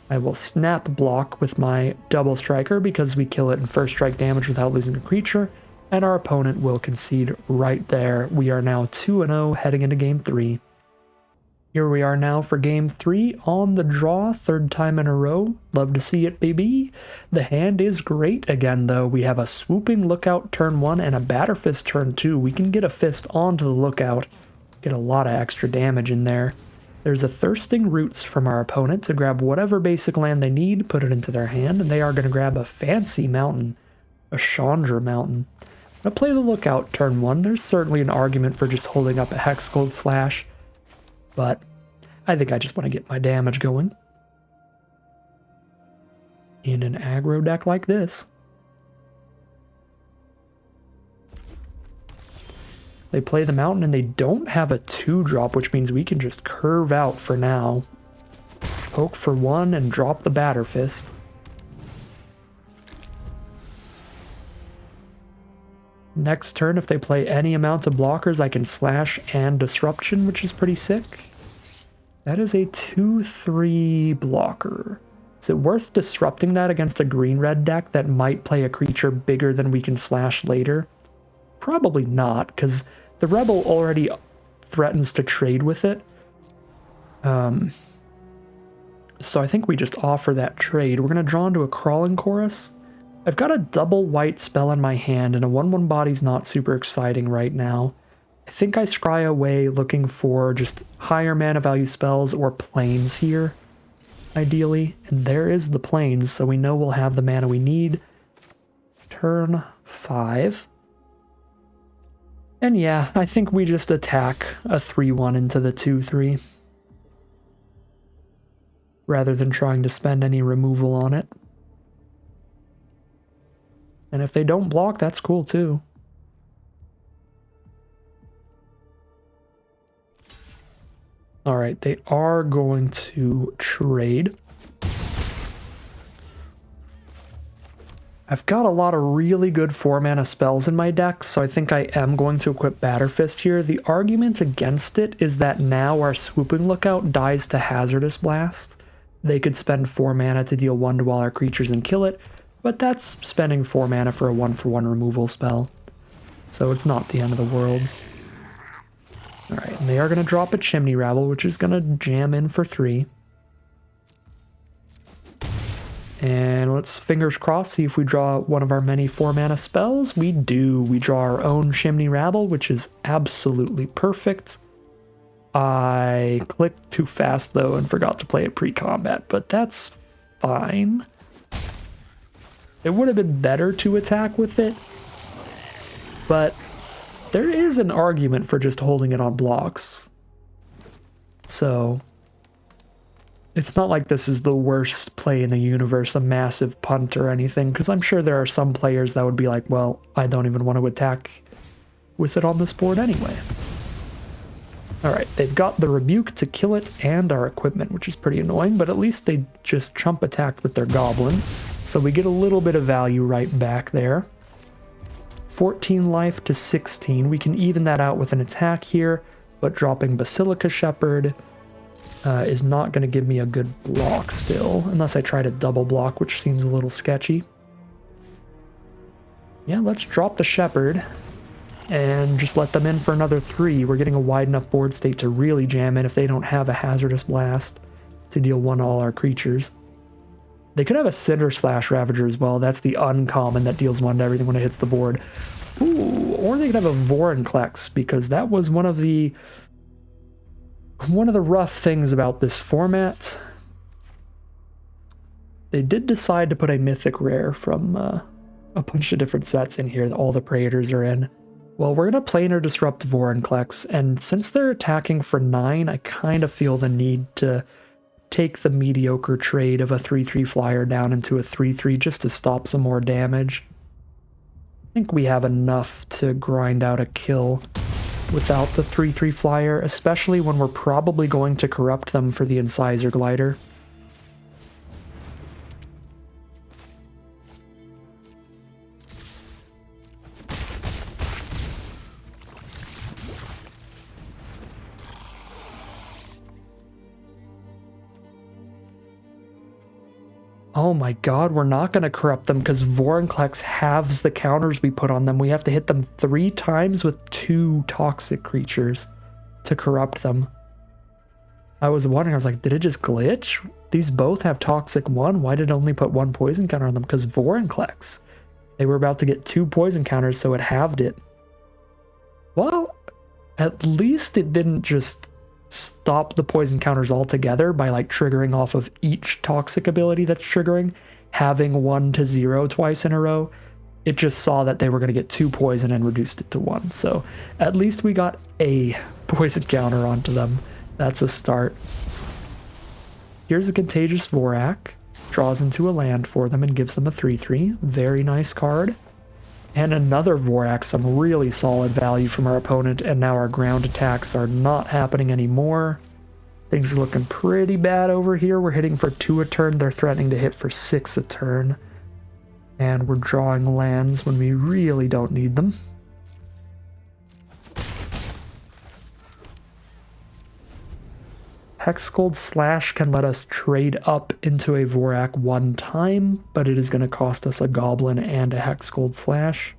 I will snap block with my double striker because we kill it in first strike damage without losing a creature, and our opponent will concede right there. We are now 2-0 heading into game 3. Here we are now for game 3 on the draw, 3rd time in a row. Love to see it, baby. The hand is great again, though. We have a Swooping Lookout turn 1 and a Batter Fist turn 2. We can get a Fist onto the Lookout, get a lot of extra damage in there. There's a Thirsting Roots from our opponent to grab whatever basic land they need, put it into their hand, and they are going to grab a fancy mountain, a Chandra Mountain. I'm going to play the Lookout turn 1. There's certainly an argument for just holding up a Hexgold Slash, but I think I just want to get my damage going in an aggro deck like this. They play the mountain and they don't have a 2-drop, which means we can just curve out for now. Poke for 1 and drop the Batter Fist. Next turn, if they play any amount of blockers, I can Slash and Disruption, which is pretty sick. That is a 2/3 blocker. Is it worth disrupting that against a green-red deck that might play a creature bigger than we can Slash later? Probably not, because the Rebel already threatens to trade with it. So I think we just offer that trade. We're going to draw into a Crawling Chorus. I've got a double white spell in my hand, and a 1/1 body's not super exciting right now. I think I scry away looking for just higher mana value spells or planes here, ideally. And there is the planes, so we know we'll have the mana we need. Turn 5. And yeah, I think we just attack a 3/1 into the 2/3. Rather than trying to spend any removal on it. And if they don't block, that's cool too. Alright, they are going to trade. I've got a lot of really good 4-mana spells in my deck, so I think I am going to equip Batter Fist here. The argument against it is that now our Swooping Lookout dies to Hazardous Blast. They could spend 4 mana to deal 1 to all our creatures and kill it, but that's spending 4 mana for a 1-for-1 removal spell. So it's not the end of the world. Alright, and they are going to drop a Chimney Rabble, which is going to jam in for 3. And let's, fingers crossed, see if we draw one of our many 4-mana spells. We do. We draw our own Chimney Rabble, which is absolutely perfect. I clicked too fast, though, and forgot to play it pre-combat, but that's fine. It would have been better to attack with it, but there is an argument for just holding it on blocks. So it's not like this is the worst play in the universe, a massive punt or anything, because I'm sure there are some players that would be like, well, I don't even want to attack with it on this board anyway. Alright, they've got the Rebuke to kill it and our equipment, which is pretty annoying, but at least they just chump attacked with their Goblin, so we get a little bit of value right back there. 14 life to 16. We can even that out with an attack here, but dropping Basilica Shepherd is not going to give me a good block still, unless I try to double block, which seems a little sketchy. Yeah, let's drop the Shepherd and just let them in for another 3. We're getting a wide enough board state to really jam in if they don't have a Hazardous Blast to deal 1 to all our creatures. They could have a Cinder Slash Ravager as well. That's the uncommon that deals 1 to everything when it hits the board. Ooh, or they could have a Vorinclex, because that was one of the rough things about this format. They did decide to put a Mythic rare from a bunch of different sets in here that all the Praetors are in. Well, we're going to Planar Disrupt Vorinclex, and since they're attacking for 9, I kind of feel the need to take the mediocre trade of a 3/3 flyer down into a 3/3 just to stop some more damage. I think we have enough to grind out a kill without the 3/3 flyer, especially when we're probably going to corrupt them for the Incisor Glider. Oh my god, we're not going to corrupt them because Vorinclex halves the counters we put on them. We have to hit them 3 times with 2 toxic creatures to corrupt them. I was wondering, I was like, did it just glitch? These both have toxic 1. Why did it only put 1 poison counter on them? Because Vorinclex. They were about to get 2 poison counters, so it halved it. Well, at least it didn't just stop the poison counters altogether by like triggering off of each toxic ability that's triggering, having 1 to 0 twice in a row. It just saw that they were going to get 2 poison and reduced it to 1. So at least we got a poison counter onto them. That's a start. Here's a Contagious Vorak. Draws into a land for them and gives them a 3/3. Very nice card. And another Vorak, some really solid value from our opponent, and now our ground attacks are not happening anymore. Things are looking pretty bad over here. We're hitting for 2 a turn. They're threatening to hit for 6 a turn. And we're drawing lands when we really don't need them. Hexgold Slash can let us trade up into a Vorak 1 time, but it is going to cost us a Goblin and a Hexgold Slash.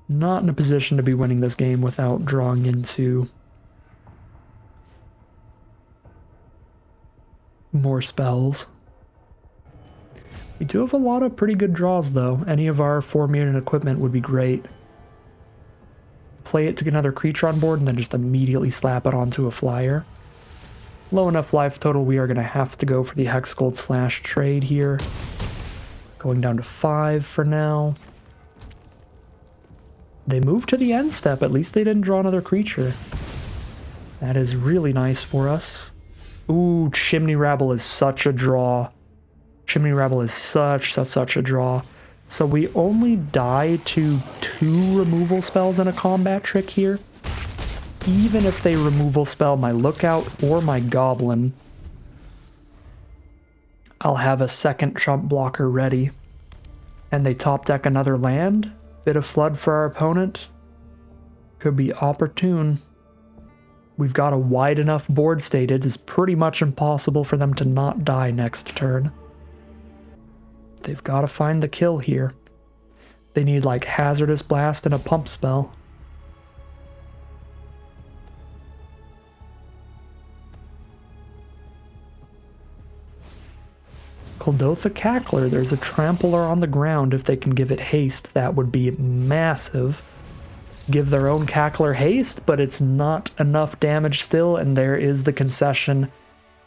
Not in a position to be winning this game without drawing into more spells. We do have a lot of pretty good draws, though. Any of our 4-unit equipment would be great. Play it to get another creature on board and then just immediately slap it onto a flyer. Low enough life total, we are going to have to go for the Hexgold Slash trade here. Going down to 5 for now. They moved to the end step. At least they didn't draw another creature. That is really nice for us. Ooh, Chimney Rabble is such a draw. Chimney Rabble is such a draw. So we only die to 2 removal spells in a combat trick here. Even if they removal spell my Lookout or my Goblin, I'll have a second chump blocker ready. And they top deck another land. Bit of flood for our opponent. Could be opportune. We've got a wide enough board state. It is pretty much impossible for them to not die next turn. They've got to find the kill here. They need like Hazardous Blast and a pump spell. Kuldotha Cackler, there's a trampler on the ground. If they can give it haste, that would be massive. Give their own Cackler haste, but it's not enough damage still, and there is the concession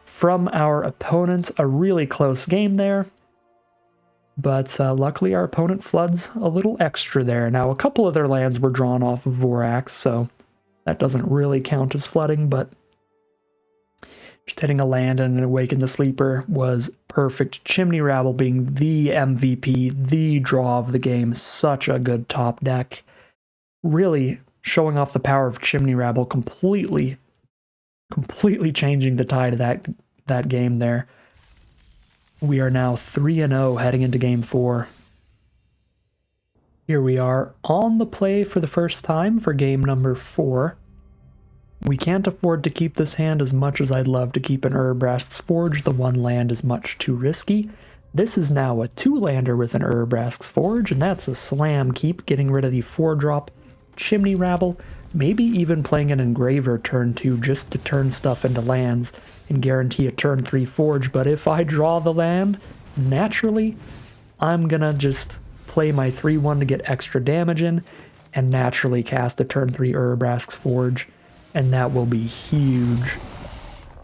from our opponents. A really close game there. But luckily our opponent floods a little extra there. Now, a couple of their lands were drawn off of Vorax, so that doesn't really count as flooding, but just hitting a land and an Awaken the Sleeper was perfect. Chimney Rabble being the MVP, the draw of the game. Such a good top deck. Really showing off the power of Chimney Rabble, completely changing the tide of that game there. We are now 3-0 heading into game 4. Here we are on the play for the first time for game number 4. We can't afford to keep this hand as much as I'd love to keep an Urabrask's Forge. The one land is much too risky. This is now a 2-lander with an Urabrask's Forge, and that's a slam keep, getting rid of the 4-drop Chimney Rabble, maybe even playing an Engraver turn 2 just to turn stuff into lands and guarantee a turn 3 Forge. But if I draw the land, naturally, I'm gonna just play my 3-1 to get extra damage in, and naturally cast a turn 3 Urabrask's Forge, and that will be huge.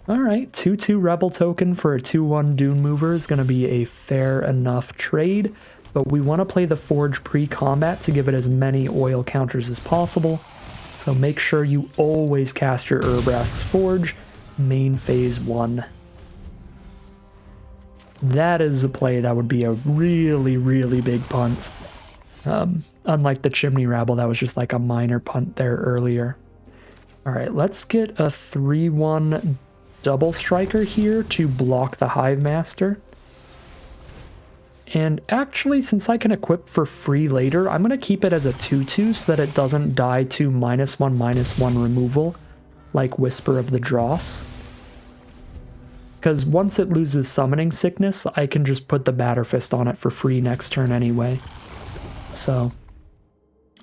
Alright, 2-2 Rebel token for a 2-1 Dune Mover is going to be a fair enough trade, but we want to play the Forge pre-combat to give it as many oil counters as possible, so make sure you always cast your Urabrask's Forge main phase 1. That is a play that would be a really, really big punt. Unlike the Chimney Rabble, that was just like a minor punt there earlier. Alright, let's get a 3-1 double striker here to block the Hive Master. And actually, since I can equip for free later, I'm going to keep it as a 2-2 so that it doesn't die to -1/-1 removal, like Whisper of the Dross. Because once it loses Summoning Sickness, I can just put the Batterfist on it for free next turn anyway. So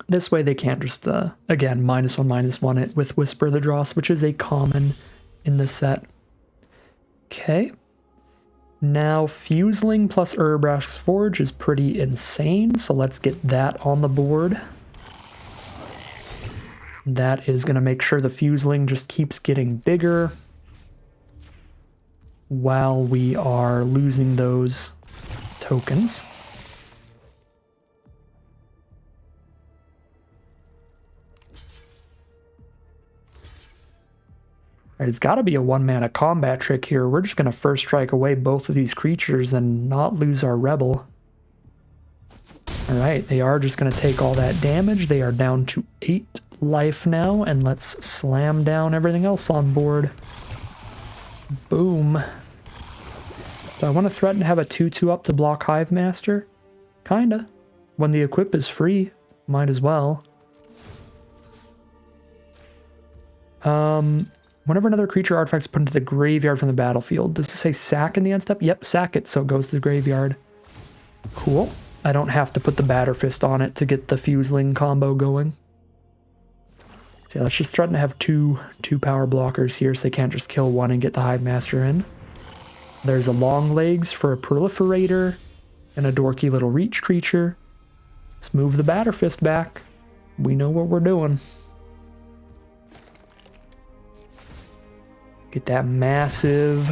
this way they can't just, again, -1/-1 it with Whisper of the Dross, which is a common in the set. Okay. Now, Fuseling plus Urabrask's Forge is pretty insane, so let's get that on the board. That is going to make sure the Fuseling just keeps getting bigger while we are losing those tokens. Right, it's got to be a 1-mana combat trick here. We're just going to first strike away both of these creatures and not lose our Rebel. Alright, they are just going to take all that damage. They are down to 8 life now, and let's slam down everything else on board. Boom. Do I want to threaten to have a 2-2 up to block Hive Master? Kinda. When the equip is free, might as well. Whenever another creature artifact is put into the graveyard from the battlefield, does it say sack in the end step? Yep, sack it, so it goes to the graveyard. Cool. I don't have to put the Batterfist on it to get the Fuseling combo going. So yeah, let's just threaten to have two power blockers here so they can't just kill one and get the Hive Master in. There's a Long Legs for a Proliferator and a dorky little reach creature. Let's move the Batterfist back. We know what we're doing. Get that massive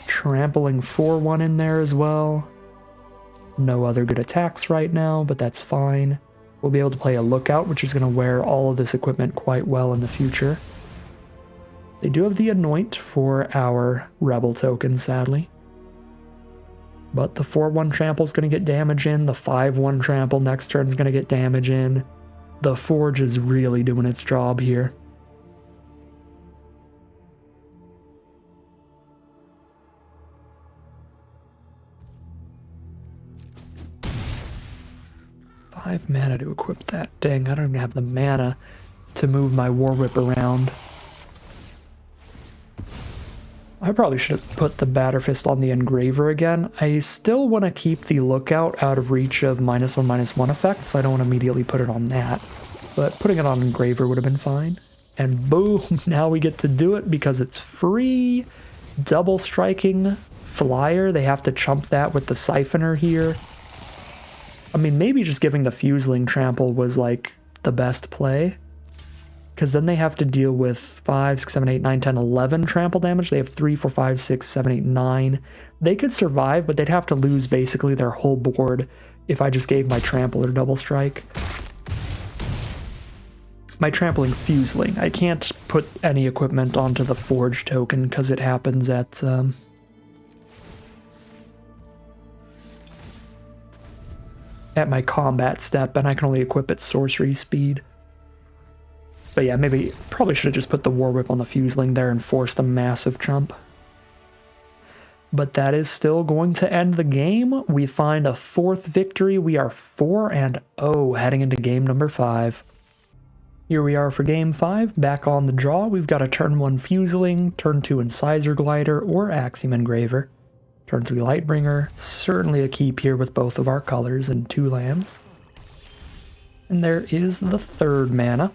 trampling 4-1 in there as well. No other good attacks right now, but that's fine. We'll be able to play a Lookout, which is going to wear all of this equipment quite well in the future. They do have the Anoint for our Rebel token, sadly. But the 4-1 trample is going to get damage in. The 5-1 trample next turn is going to get damage in. The Forge is really doing its job here. 5 mana to equip that. Dang, I don't even have the mana to move my War Whip around. I probably should have put the Batterfist on the Engraver again. I still want to keep the Lookout out of reach of -1/-1 effects, so I don't want to immediately put it on that. But putting it on Engraver would have been fine. And boom, now we get to do it because it's free. Double striking flyer. They have to chump that with the Siphoner here. I mean, maybe just giving the Fuseling Trample was like the best play. Because then they have to deal with 5, 6, 7, 8, 9, 10, 11 trample damage. They have 3, 4, 5, 6, 7, 8, 9. They could survive, but they'd have to lose basically their whole board if I just gave my trample or double strike. My trampling Fuseling. I can't put any equipment onto the Forge token because it happens at my combat step, and I can only equip at sorcery speed. But yeah, maybe probably should have just put the War Whip on the Fuseling there and forced a massive chump. But that is still going to end the game. We find a 4th victory. We are 4-0 heading into game number 5. Here we are for game 5. Back on the draw, we've got a turn 1 Fuseling, turn 2 Incisor Glider, or Axiom Engraver. Turn 3 Lightbringer, certainly a keep here with both of our colors and 2 lands. And there is the 3rd mana.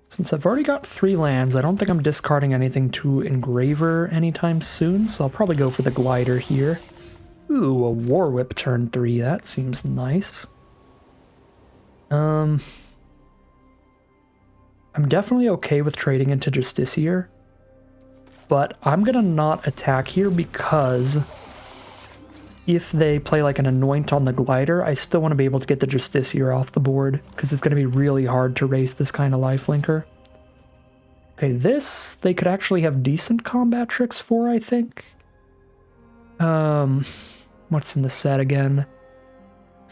Since I've already got 3 lands, I don't think I'm discarding anything to Engraver anytime soon, so I'll probably go for the Glider here. Ooh, a War Whip turn 3, that seems nice. I'm definitely okay with trading into Justiciar, but I'm gonna not attack here because if they play like an Anoint on the Glider, I still want to be able to get the Justiciar off the board, because it's going to be really hard to race this kind of lifelinker. Okay, this, they could actually have decent combat tricks for, I think. What's in the set again?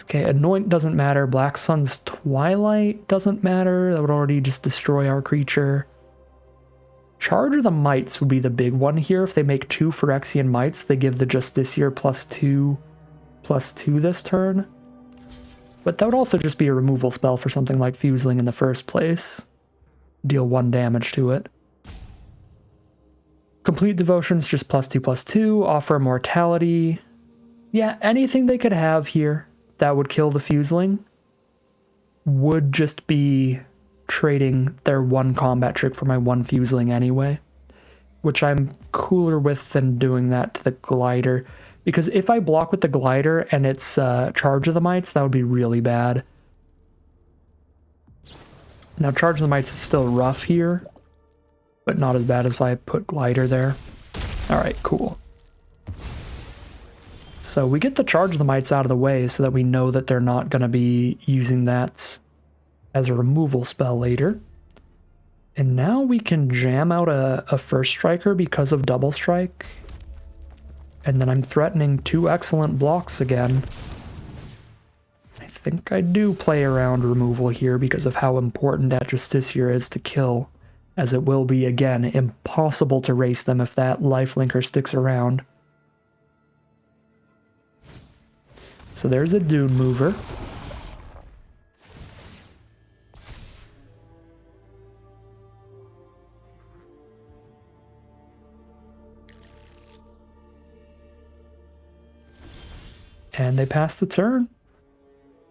Okay, Anoint doesn't matter. Black Sun's Twilight doesn't matter. That would already just destroy our creature. Charge of the Mites would be the big one here. If they make 2 Phyrexian Mites, they give the Justiciar +2/+2 this turn. But that would also just be a removal spell for something like Fuseling in the first place. Deal 1 damage to it. Complete Devotion's just +2/+2. Offer Immortality. Yeah, anything they could have here that would kill the Fuseling would just be trading their 1 combat trick for my 1 Fuseling anyway, which I'm cooler with than doing that to the Glider, because if I block with the Glider and it's Charge of the Mites, that would be really bad. Now Charge of the Mites is still rough here, but not as bad as if I put Glider there. Alright, cool. So we get the Charge of the Mites out of the way so that we know that they're not going to be using that as a removal spell later. And now we can jam out a First Striker because of Double Strike. And then I'm threatening 2 excellent blocks again. I think I do play around removal here because of how important that Justiciar is to kill, as it will be, again, impossible to race them if that lifelinker sticks around. So there's a Dune Mover. And they pass the turn.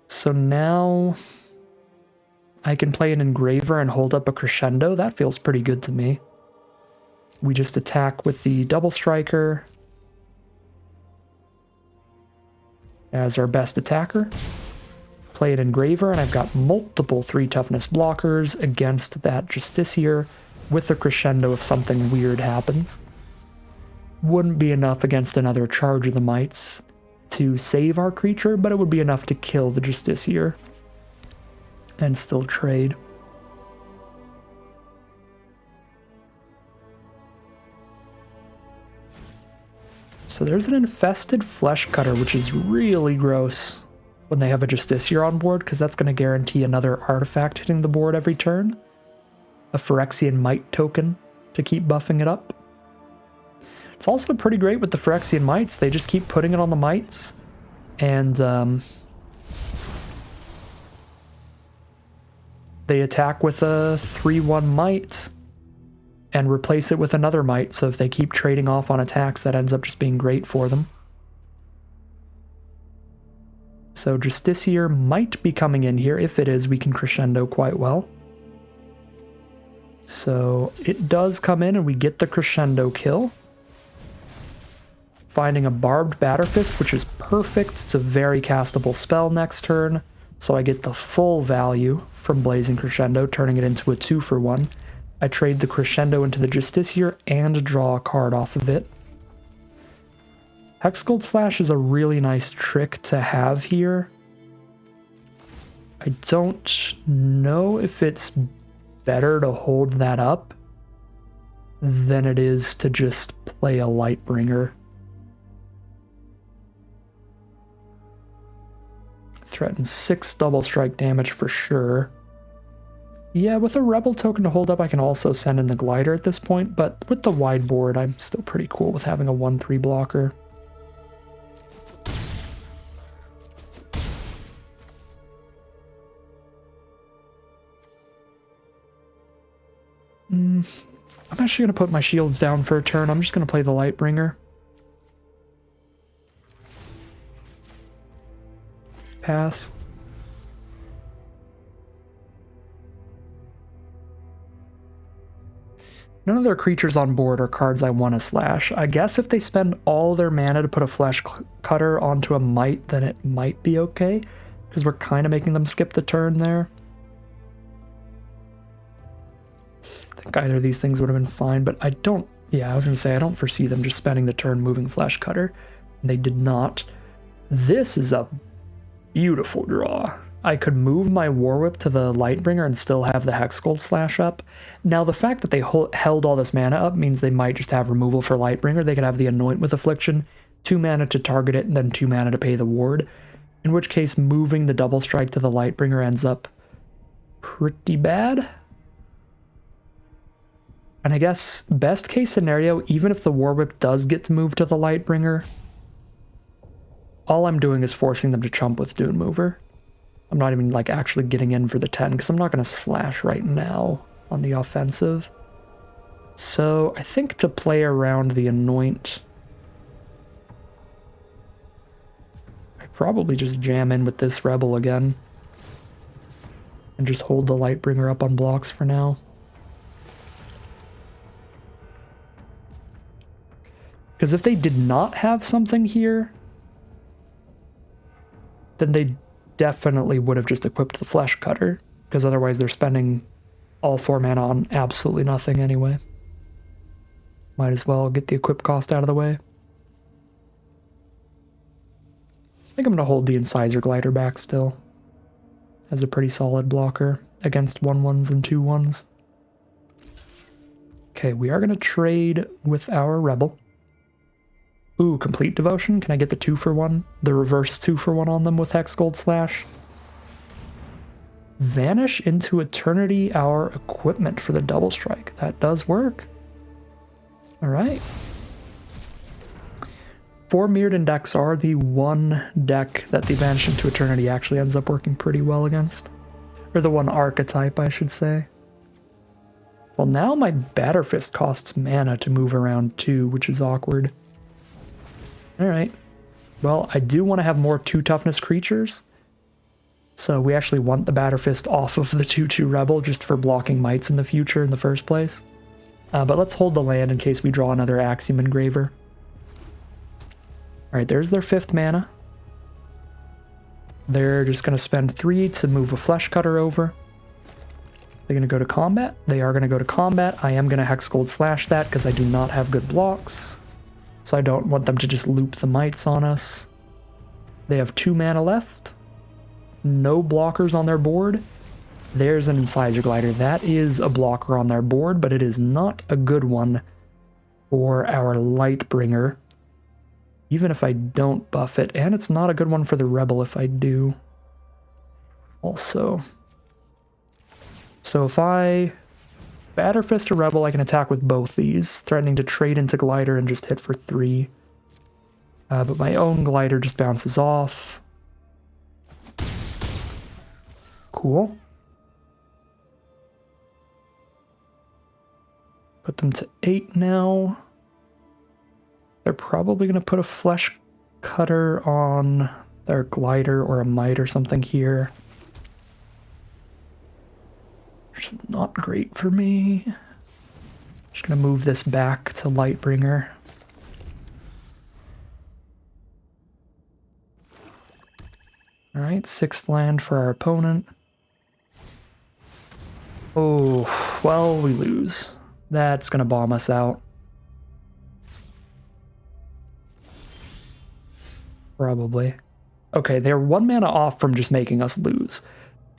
So now I can play an Engraver and hold up a Crescendo. That feels pretty good to me. We just attack with the Double Striker as our best attacker. Play an Engraver, and I've got multiple 3 toughness blockers against that Justiciar with a Crescendo if something weird happens. Wouldn't be enough against another Charge of the Mites to save our creature, but it would be enough to kill the Justiciar and still trade. So there's an Infested Flesh Cutter, which is really gross when they have a Justiciar on board, because that's going to guarantee another artifact hitting the board every turn. A Phyrexian Might token to keep buffing it up. It's also pretty great with the Phyrexian Mites. They just keep putting it on the Mites. And they attack with a 3/1 Mite and replace it with another Mite. So if they keep trading off on attacks, that ends up just being great for them. So Justiciar might be coming in here. If it is, we can crescendo quite well. So it does come in and we get the crescendo kill. Finding a Barbed Batterfist, which is perfect. It's a very castable spell next turn. So I get the full value from Blazing Crescendo, turning it into a 2-for-1. I trade the Crescendo into the Justiciar and draw a card off of it. Hexgold Slash is a really nice trick to have here. I don't know if it's better to hold that up than it is to just play a Lightbringer. Threatens 6 double strike damage for sure. Yeah, with a Rebel token to hold up, I can also send in the Glider at this point, but with the wide board, I'm still pretty cool with having a 1/3 blocker. I'm actually going to put my shields down for a turn. I'm just going to play the Lightbringer. Pass. None of their creatures on board are cards I want to slash. I guess if they spend all their mana to put a Flesh Cutter onto a Mite, then it might be okay, because we're kind of making them skip the turn there. I think either of these things would have been fine, but I don't... Yeah, I was going to say, I don't foresee them just spending the turn moving Flesh Cutter. They did not. This is a beautiful draw. I could move my War Whip to the Lightbringer and still have the Hexgold Slash up. Now, the fact that they held all this mana up means they might just have removal for Lightbringer. They could have the Anoint with Affliction, 2 mana to target it, and then 2 mana to pay the ward. In which case, moving the Double Strike to the Lightbringer ends up pretty bad. And I guess, best case scenario, even if the War Whip does get to move to the Lightbringer, all I'm doing is forcing them to chump with Dune Mover. I'm not even like actually getting in for the 10 because I'm not going to slash right now on the offensive. So I think to play around the Anoint, I probably just jam in with this Rebel again and just hold the Lightbringer up on blocks for now. Because if they did not have something here, then they definitely would have just equipped the Flesh Cutter, because otherwise they're spending all 4 mana on absolutely nothing anyway. Might as well get the equip cost out of the way. I think I'm going to hold the Incisor Glider back still, as a pretty solid blocker against 1/1s and 2/1s. Okay, we are going to trade with our Rebel. Ooh, Complete Devotion. Can I get the 2-for-1? The reverse 2-for-1 on them with Hexgold Slash. Vanish into Eternity our equipment for the double strike. That does work. Alright. 4 Mirrodin decks are the one deck that the Vanish into Eternity actually ends up working pretty well against. Or the one archetype, I should say. Well, now my Batterfist costs mana to move around too, which is awkward. Alright. Well, I do want to have more 2 toughness creatures. So we actually want the Batterfist off of the 2/2 Rebel just for blocking Mites in the future in the first place. But let's hold the land in case we draw another Axiom Engraver. Alright, there's their 5th mana. They're just going to spend 3 to move a Flesh Cutter over. They're going to go to combat. They are going to go to combat. I am going to Hexgold Slash that because I do not have good blocks. So I don't want them to just loop the Mites on us. They have 2 mana left. No blockers on their board. There's an Incisor Glider. That is a blocker on their board, but it is not a good one for our Lightbringer. Even if I don't buff it. And it's not a good one for the Rebel if I do. Also. So if I Batterfist or Rebel, I can attack with both these, threatening to trade into Glider and just hit for 3. But my own Glider just bounces off. Cool. Put them to 8 now. They're probably going to put a Flesh Cutter on their Glider or a Might or something here. Not great for me. Just gonna move this back to Lightbringer. Alright, 6th land for our opponent. Oh, well, we lose. That's gonna bomb us out. Probably. Okay, they're 1 mana off from just making us lose.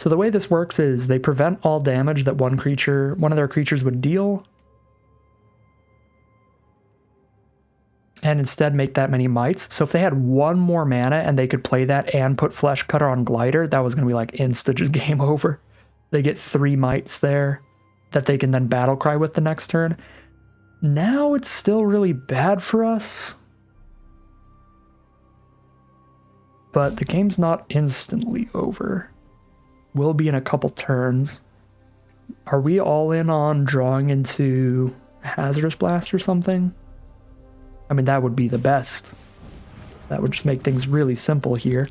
So the way this works is they prevent all damage that one of their creatures would deal, and instead make that many mites. So if they had 1 more mana and they could play that and put Flesh Cutter on Glider, that was going to be like insta just game over. They get 3 mites there that they can then battle cry with the next turn. Now it's still really bad for us, but the game's not instantly over. Will be in a couple turns. Are we all in on drawing into Hazardous Blast or something? I mean, that would be the best. That would just make things really simple here.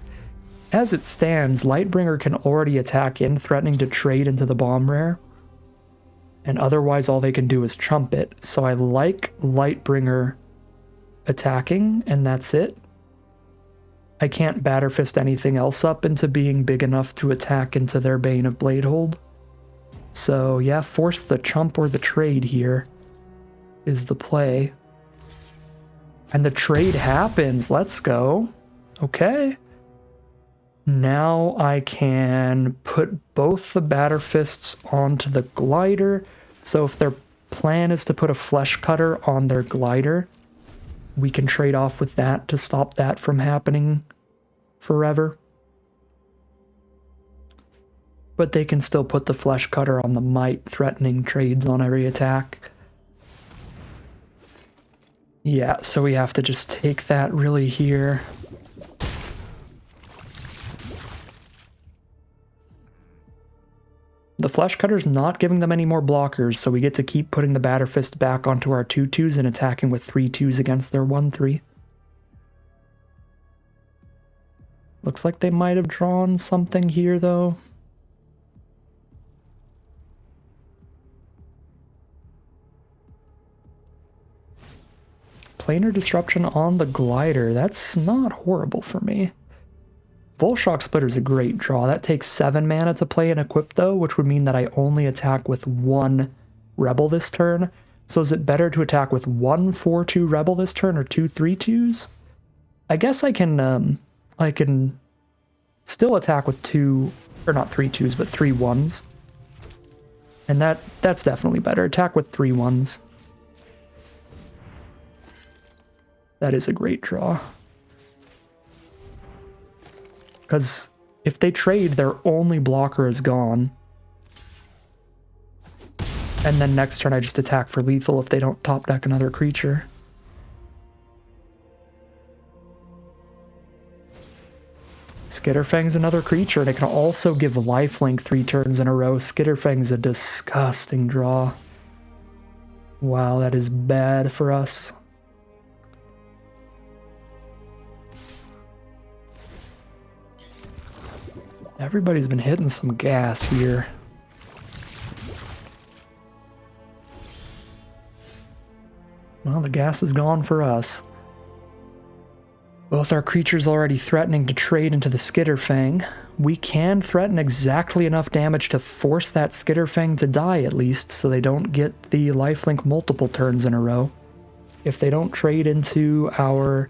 As it stands, Lightbringer can already attack in, threatening to trade into the bomb rare. And otherwise all they can do is chump it. So I like Lightbringer attacking, and that's it. I can't Batterfist anything else up into being big enough to attack into their Bane of Bladehold. So yeah, force the chump or the trade here is the play. And the trade happens. Let's go. Okay. Now I can put both the Batterfists onto the Glider. So if their plan is to put a Flesh Cutter on their Glider, we can trade off with that to stop that from happening forever. But they can still put the Flesh Cutter on the Might, threatening trades on every attack. Yeah, so we have to just take that really here. The Flesh Cutter's not giving them any more blockers, so we get to keep putting the Batterfist back onto our 2/2s and attacking with 3/2s against their 1/3. Looks like they might have drawn something here, though. Planar Disruption on the Glider. That's not horrible for me. Volshock Splitter is a great draw. That takes 7 mana to play and equip, though, which would mean that I only attack with 1 Rebel this turn. So is it better to attack with 1 4/2 Rebel this turn or 2 3/2s? I guess I can still attack with 2, or not 3/2s, but 3 1s. And that's definitely better. Attack with 3 1s. That is a great draw. Because if they trade, their only blocker is gone. And then next turn I just attack for lethal if they don't top deck another creature. Skitterfang's another creature, and it can also give lifelink 3 turns in a row. Skitterfang's a disgusting draw. Wow, that is bad for us. Everybody's been hitting some gas here. Well, the gas is gone for us. Both our creatures already threatening to trade into the Skitterfang. We can threaten exactly enough damage to force that Skitterfang to die at least, so they don't get the lifelink multiple turns in a row. If they don't trade into our,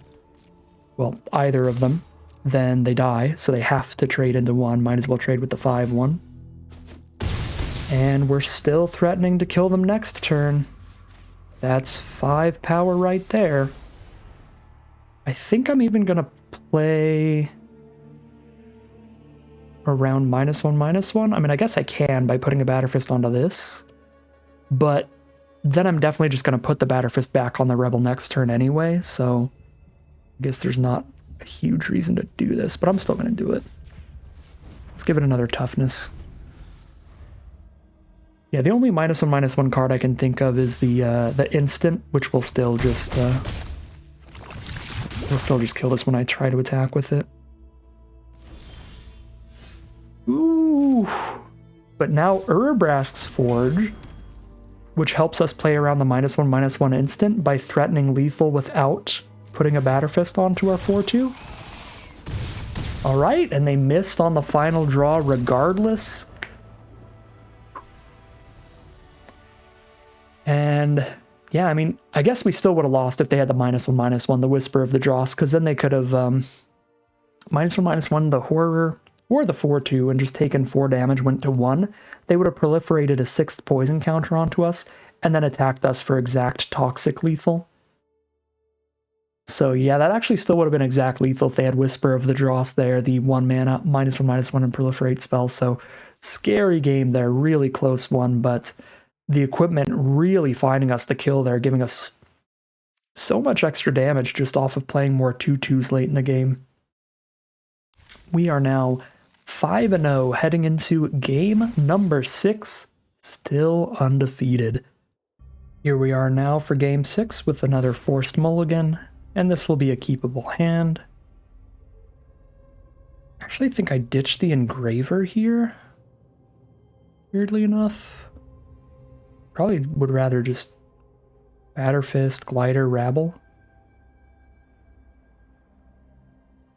well, either of them, then they die, so they have to trade into one. Might as well trade with the 5/1. And we're still threatening to kill them next turn. That's 5 power right there. I think I'm even gonna play around -1/-1. I mean, I guess I can by putting a Batterfist onto this. But then I'm definitely just going to put the Batterfist back on the Rebel next turn anyway, so I guess there's not a huge reason to do this, but I'm still going to do it. Let's give it another toughness. Yeah, the only -1/-1 card I can think of is the instant, which will still just kill this when I try to attack with it. Ooh. But now Urabrask's Forge, which helps us play around the -1/-1 instant by threatening lethal without putting a Batterfist onto our 4/2. Alright, and they missed on the final draw regardless. And yeah, I mean, I guess we still would have lost if they had the -1/-1, the Whisper of the Dross, because then they could have -1/-1 the Horror or the 4/2 and just taken 4 damage, went to 1. They would have proliferated a 6th poison counter onto us and then attacked us for exact toxic lethal. So yeah, that actually still would have been exact lethal if they had Whisper of the Dross there, the 1 mana -1/-1 and proliferate spell. So scary game there, really close one, but the equipment really finding us the kill there, giving us so much extra damage just off of playing more 2/2s late in the game. We are now 5-0 heading into game number 6, still undefeated. Here we are now for game 6 with another forced mulligan, and this will be a keepable hand. Actually, I think I ditched the Engraver here, weirdly enough. Probably would rather just Batterfist, Glider, Rabble.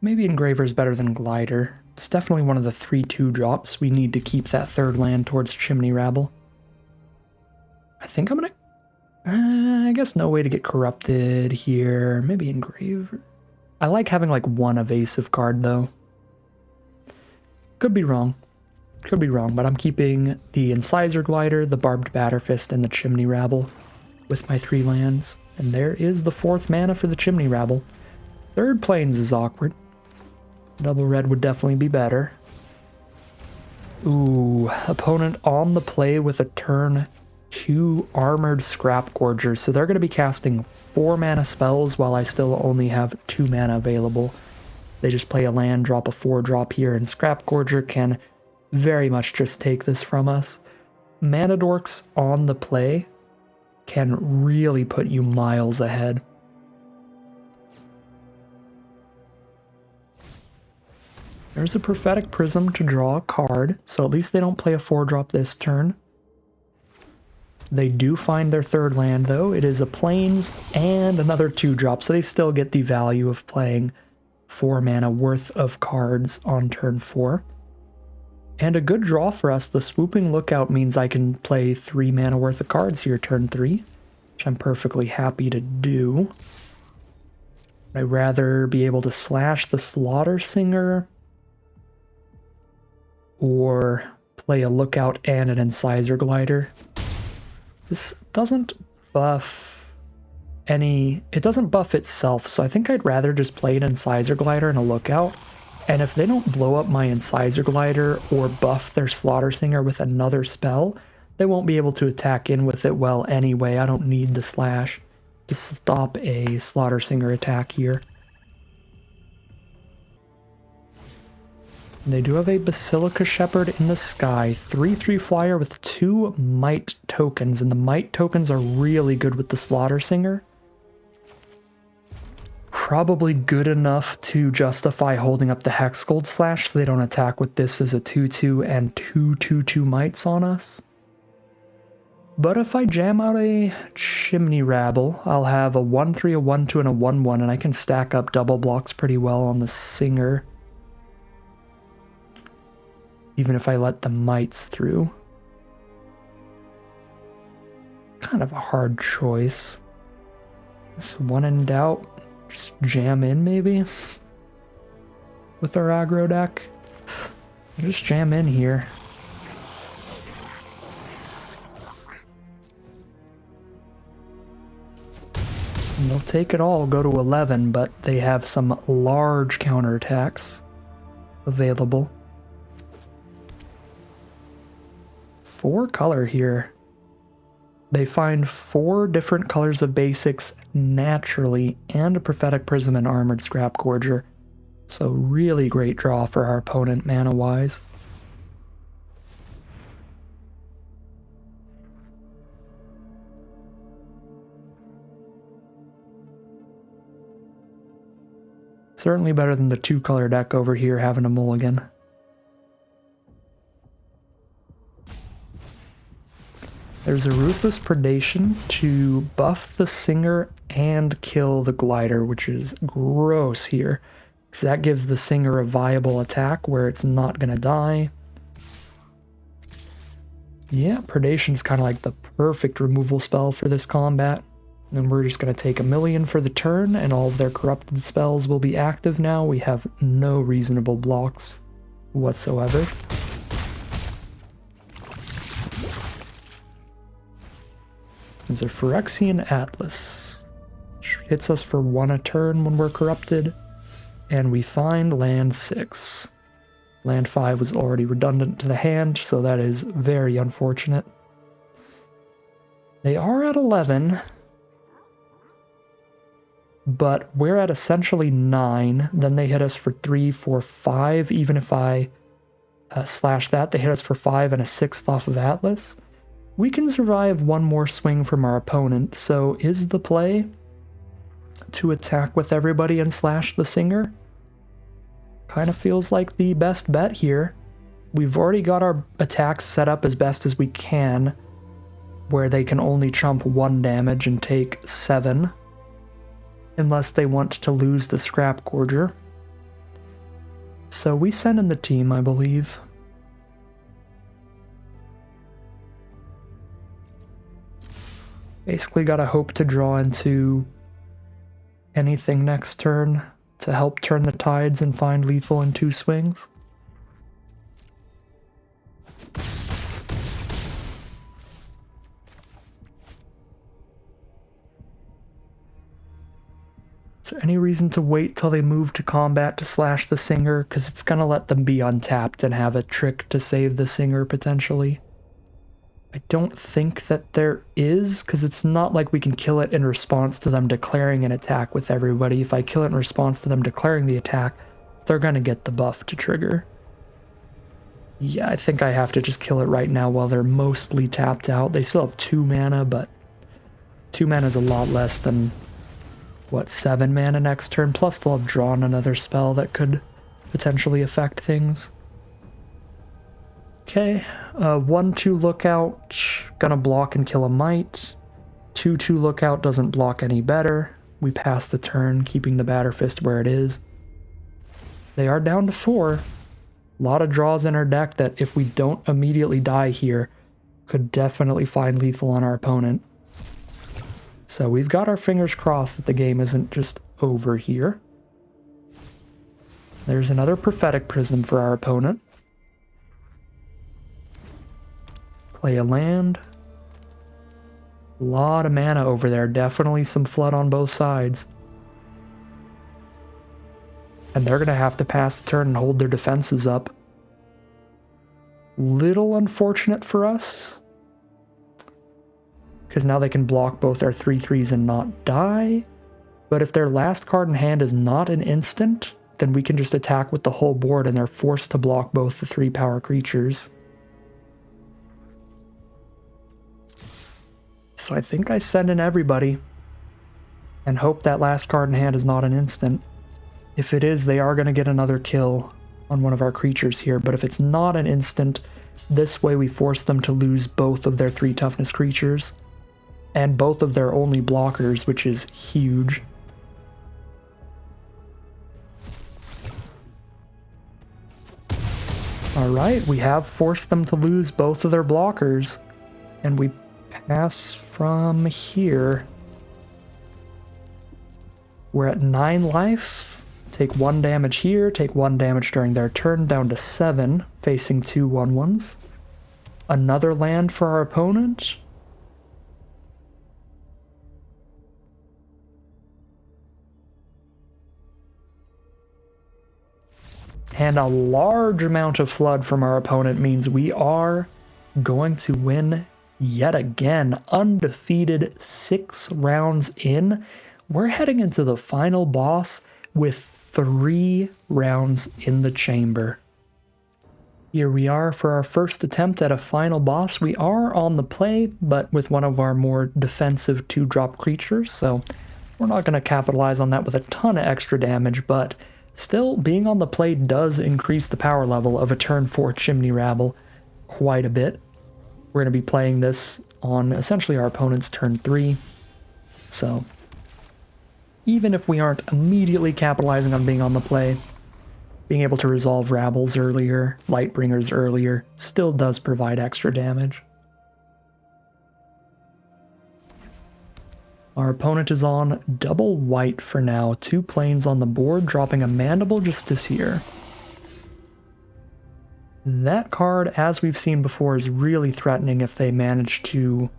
Maybe Engraver's better than Glider. It's definitely one of the 3/2 drops. We need to keep that 3rd land towards Chimney Rabble. I think I'm gonna... I guess no way to get corrupted here. Maybe Engraver. I like having like one evasive card though. Could be wrong. Could be wrong, but I'm keeping the Incisor Glider, the Barbed Batterfist, and the Chimney Rabble with my 3 lands. And there is the 4th mana for the Chimney Rabble. 3rd Plains is awkward. Double red would definitely be better. Ooh, opponent on the play with a turn 2 Armored Scrap Gorger. So they're going to be casting 4 mana spells while I still only have 2 mana available. They just play a land, drop a 4-drop here, and Scrap Gorger can very much just take this from us. Mana Dorks on the play can really put you miles ahead. There's a Prophetic Prism to draw a card, so at least they don't play a 4-drop this turn. They do find their 3rd land though. It is a Plains and another 2-drop, so they still get the value of playing 4 mana worth of cards on turn 4. And a good draw for us. The Swooping Lookout means I can play 3 mana worth of cards here turn 3, which I'm perfectly happy to do. I'd rather be able to slash the Slaughter Singer or play a Lookout and an Incisor Glider. This doesn't buff it doesn't buff itself, so I think I'd rather just play an Incisor Glider and a Lookout. And if they don't blow up my Incisor Glider or buff their Slaughter Singer with another spell, they won't be able to attack in with it well anyway. I don't need the slash to stop a Slaughter Singer attack here. They do have a Basilica Shepherd in the sky, 3/3 flyer with 2 Might tokens, and the Might tokens are really good with the Slaughter Singer. Probably good enough to justify holding up the Hexgold Slash so they don't attack with this as a 2/2 and 2/2/2 Mites on us. But if I jam out a Chimney Rabble, I'll have a 1/3, a 1/2, and a 1/1, and I can stack up double blocks pretty well on the Singer. Even if I let the Mites through. Kind of a hard choice. Just one in doubt. Just jam in, maybe? With our aggro deck. Just jam in here. And they'll take it all, go to 11, but they have some large counterattacks available. 4 color here. They find 4 different colors of basics naturally and a prophetic prism and armored scrap gorger. So really great draw for our opponent mana-wise. Certainly better than the 2-color deck over here having a mulligan. There's a Ruthless Predation to buff the Singer and kill the Glider, which is gross here, because that gives the Singer a viable attack where it's not going to die. Yeah, Predation's kind of like the perfect removal spell for this combat. And we're just going to take 1,000,000 for the turn, and all of their corrupted spells will be active now. We have no reasonable blocks whatsoever. There's a Phyrexian Atlas. Which hits us for 1 a turn when we're corrupted. And we find land 6. Land 5 was already redundant to the hand, so that is very unfortunate. They are at 11. But we're at essentially 9. Then they hit us for 3, 4, 5. Even if I slash that, they hit us for 5 and a 6th off of Atlas. We can survive 1 more swing from our opponent, so is the play to attack with everybody and slash the Singer? Kind of feels like the best bet here. We've already got our attacks set up as best as we can, where they can only chump 1 damage and take 7. Unless they want to lose the Scrap Gorger. So we send in the team, I believe. Basically gotta hope to draw into anything next turn to help turn the tides and find lethal in 2 swings. Is there any reason to wait till they move to combat to slash the Singer? Because it's going to let them be untapped and have a trick to save the Singer, potentially. I don't think that there is, because it's not like we can kill it in response to them declaring an attack with everybody. If I kill it in response to them declaring the attack, they're going to get the buff to trigger. Yeah, I think I have to just kill it right now while they're mostly tapped out. They still have 2 mana, but 2 mana is a lot less than... what, 7 mana next turn? Plus they'll have drawn another spell that could potentially affect things. Okay, 1-2 lookout, gonna block and kill a Might. 2-2 lookout doesn't block any better. We pass the turn, keeping the Batter Fist where it is. They are down to 4. A lot of draws in our deck that if we don't immediately die here, could definitely find lethal on our opponent. So we've got our fingers crossed that the game isn't just over here. There's another Prophetic Prism for our opponent. Play a land. A lot of mana over there. Definitely some flood on both sides. And they're going to have to pass the turn and hold their defenses up. Little unfortunate for us. Because now they can block both our 3/3s and not die. But if their last card in hand is not an instant, then we can just attack with the whole board and they're forced to block both the 3-power creatures. So I think I send in everybody and hope that last card in hand is not an instant. If it is, they are going to get another kill on one of our creatures here, but if it's not an instant, this way we force them to lose both of their 3 toughness creatures and both of their only blockers, which is huge. Alright, we have forced them to lose both of their blockers, and we pass from here. We're at 9 life. Take 1 damage here, take 1 damage during their turn, down to 7, facing 2 1/1s. Another land for our opponent. And a large amount of flood from our opponent means we are going to win Yet again, undefeated 6 rounds in. We're heading into the final boss with 3 rounds in the chamber. Here we are for our first attempt at a final boss. We are on the play, but with one of our more defensive 2-drop creatures, so we're not going to capitalize on that with a ton of extra damage, but still, being on the play does increase the power level of a turn 4 Chimney Rabble quite a bit. We're going to be playing this on essentially our opponent's turn 3, so even if we aren't immediately capitalizing on being on the play, being able to resolve Rabbles earlier, Lightbringers earlier, still does provide extra damage. Our opponent is on double white for now, 2 planes on the board, dropping a Mandible Justiciar. That card, as we've seen before, is really threatening if they manage to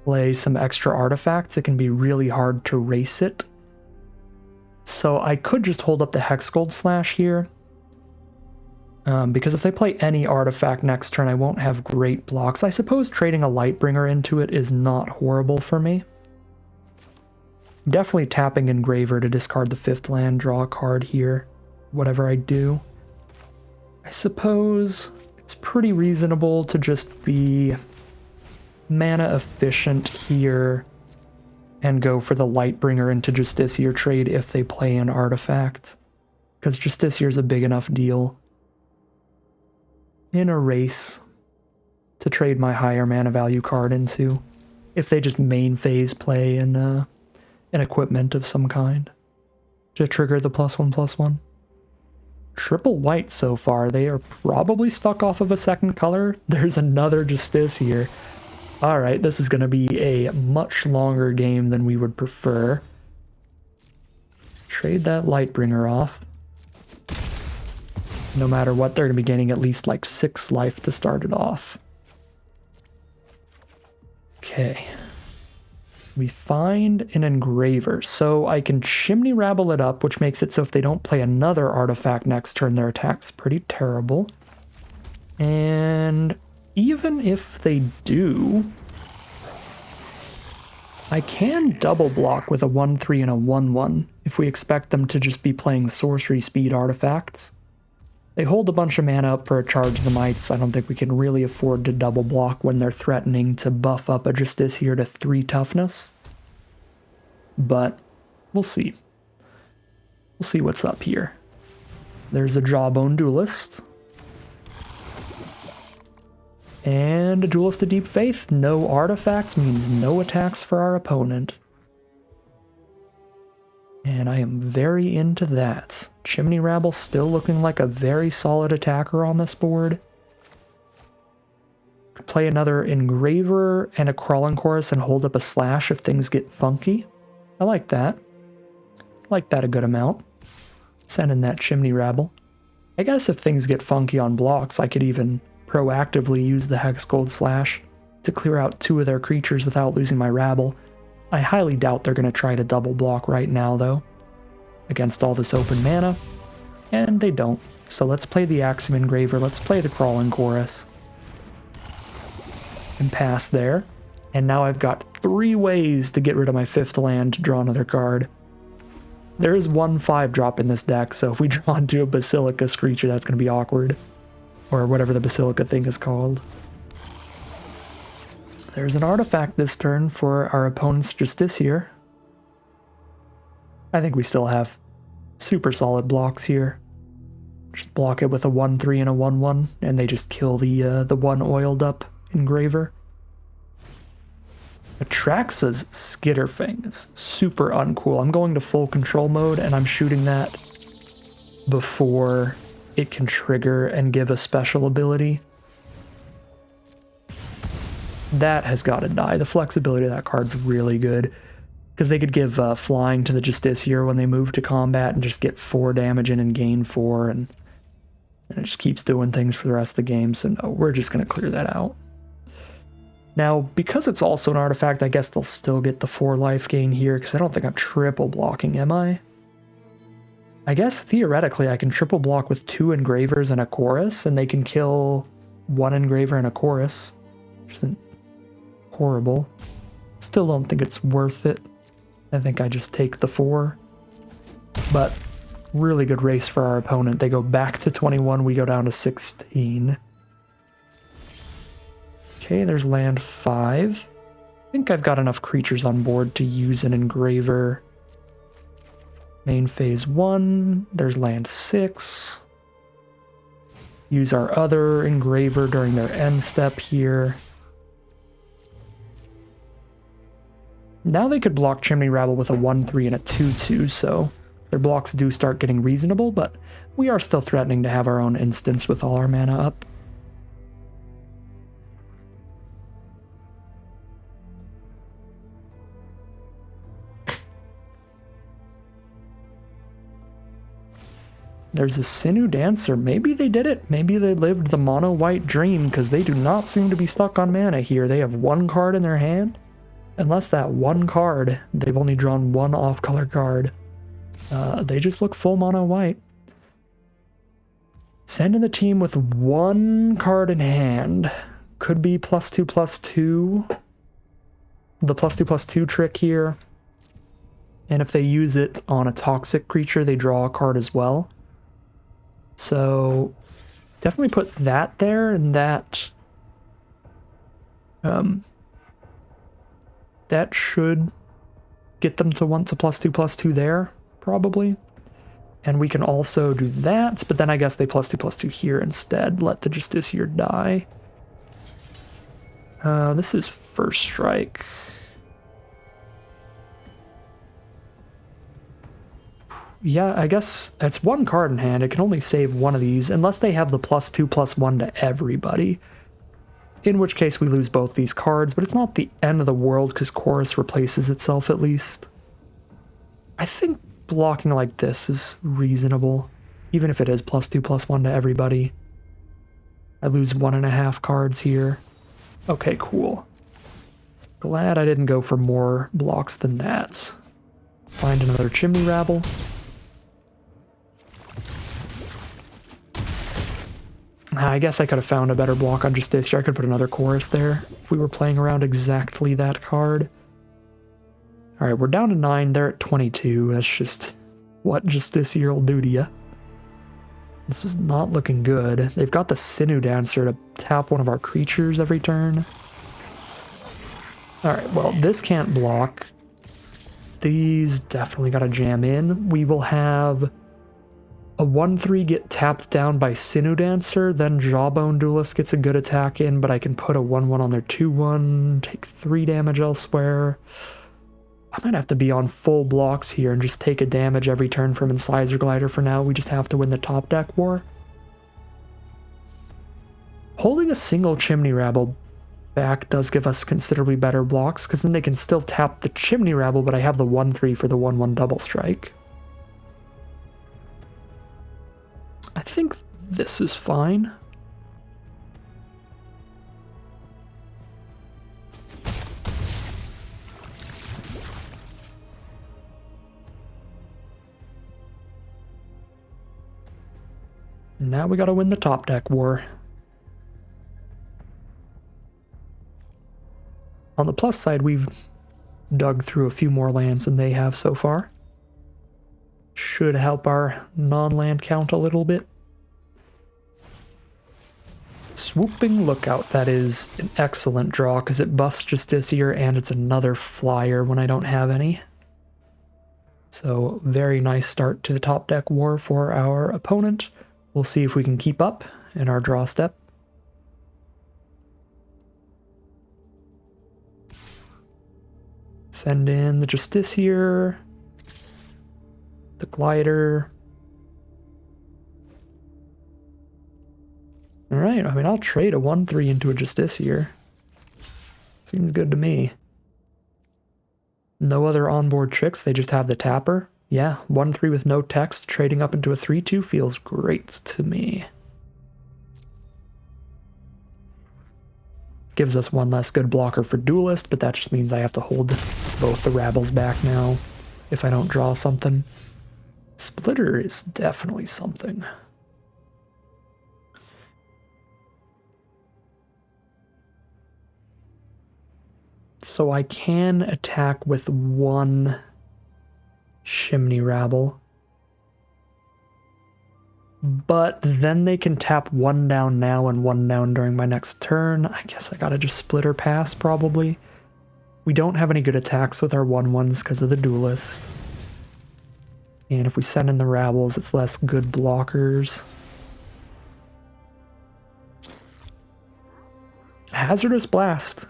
play some extra artifacts. It can be really hard to race it. So I could just hold up the Hexgold Slash here, because if they play any artifact next turn, I won't have great blocks. I suppose trading a Lightbringer into it is not horrible for me. I'm definitely tapping Engraver to discard the 5th land, draw a card here, whatever I do. I suppose it's pretty reasonable to just be mana efficient here and go for the Lightbringer into Justiciar trade if they play an artifact, because Justiciar is a big enough deal in a race to trade my higher mana value card into if they just main phase play an equipment of some kind to trigger the +1/+1. Triple white so far. They are probably stuck off of a second color. There's another Justiciar. Alright, this is going to be a much longer game than we would prefer. Trade that Lightbringer off. No matter what, they're going to be gaining at least like 6 life to start it off. Okay. We find an Engraver, so I can Chimney Rabble it up, which makes it so if they don't play another artifact next turn, their attack's pretty terrible. And even if they do, I can double block with a 1/3 and a 1/1 if we expect them to just be playing sorcery speed artifacts. They hold a bunch of mana up for a Charge of the Mites. I don't think we can really afford to double block when they're threatening to buff up a Justiciar to 3 toughness. But we'll see. We'll see what's up here. There's a Jawbone Duelist. And a Duelist of Deep Faith. No artifacts means no attacks for our opponent. And I am very into that. Chimney Rabble still looking like a very solid attacker on this board. Could play another Engraver and a Crawling Chorus and hold up a Slash if things get funky. I like that. I like that a good amount. Send in that Chimney Rabble. I guess if things get funky on blocks, I could even proactively use the Hexgold Slash to clear out 2 of their creatures without losing my Rabble. I highly doubt they're going to try to double block right now, though, against all this open mana, and they don't. So let's play the Axiom Engraver, let's play the Crawling Chorus, and pass there. And now I've got 3 ways to get rid of my 5th land to draw another card. There is 1 5-drop in this deck, so if we draw into a Basilicus creature, that's going to be awkward. Or whatever the Basilica thing is called. There's an artifact this turn for our opponent's Justiciar. I think we still have super solid blocks here. Just block it with a 1/3 and a 1/1, and they just kill the 1 oiled up Engraver. Atraxa's Skitterfang is super uncool. I'm going to full control mode, and I'm shooting that before it can trigger and give a special ability. That has got to die. The flexibility of that card's really good, because they could give flying to the Justiciar when they move to combat and just get 4 damage in and gain 4, and it just keeps doing things for the rest of the game, so no, we're just going to clear that out. Now, because it's also an artifact, I guess they'll still get the 4 life gain here, because I don't think I'm triple blocking, am I? I guess theoretically I can triple block with 2 Engravers and a Chorus, and they can kill 1 Engraver and a Chorus, which isn't horrible. Still don't think it's worth it. I think I just take the 4. But really good race for our opponent. They go back to 21, we go down to 16. Okay, there's land 5. I think I've got enough creatures on board to use an engraver. Main phase 1, there's land 6. Use our other engraver during their end step here. Now they could block Chimney Rabble with a 1-3 and a 2-2, so their blocks do start getting reasonable, but we are still threatening to have our own instance with all our mana up. There's a Sinew Dancer. Maybe they did it. Maybe they lived the mono-white dream, because they do not seem to be stuck on mana here. They have 1 card in their hand. Unless that 1 card, they've only drawn 1 off-color card. They just look full mono-white. Send in the team with 1 card in hand. Could be +2/+2. The +2/+2 trick here. And if they use it on a toxic creature, they draw a card as well. So definitely put that there, and that that should get them to once a +2/+2 there, probably. And we can also do that, but then I guess they +2/+2 here instead. Let the Justiciar die. This is first strike. Yeah, I guess it's 1 card in hand. It can only save 1 of these, unless they have the +2/+1 to everybody. In which case we lose both these cards, but it's not the end of the world because Chorus replaces itself at least. I think blocking like this is reasonable, even if it is +2/+1 to everybody. I lose 1.5 cards here. Okay, cool. Glad I didn't go for more blocks than that. Find another Chimney Rabble. I guess I could have found a better block on Justiciar. I could put another Chorus there if we were playing around exactly that card. Alright, we're down to 9. They're at 22. That's just what Justiciar will do to you. This is not looking good. They've got the Sinew Dancer to tap one of our creatures every turn. Alright, well, this can't block. These definitely gotta jam in. We will have a 1-3 get tapped down by Sinew Dancer, then Jawbone Duelist gets a good attack in, but I can put a 1-1 on their 2-1, take 3 damage elsewhere. I might have to be on full blocks here and just take a damage every turn from Incisor Glider for now. We just have to win the top deck war. Holding a single Chimney Rabble back does give us considerably better blocks, because then they can still tap the Chimney Rabble, but I have the 1-3 for the 1-1 double strike. I think this is fine. Now we gotta win the top deck war. On the plus side, we've dug through a few more lands than they have so far. Should help our non-land count a little bit. Swooping Lookout, that is an excellent draw because it buffs Justiciar and it's another flyer when I don't have any. So very nice start to the top deck war for our opponent. We'll see if we can keep up in our draw step. Send in the Justiciar, the Glider. Alright, I mean, I'll trade a 1-3 into a Justiciar. Seems good to me. No other onboard tricks, they just have the tapper. Yeah, 1-3 with no text, trading up into a 3-2 feels great to me. Gives us one less good blocker for Duelist, but that just means I have to hold both the Rabbles back now if I don't draw something. Splitter is definitely something. So I can attack with one Chimney Rabble. But then they can tap one down now and one down during my next turn. I guess I gotta just split or pass, probably. We don't have any good attacks with our 1/1s because of the Duelist. And if we send in the Rabbles, it's less good blockers. Hazardous Blast.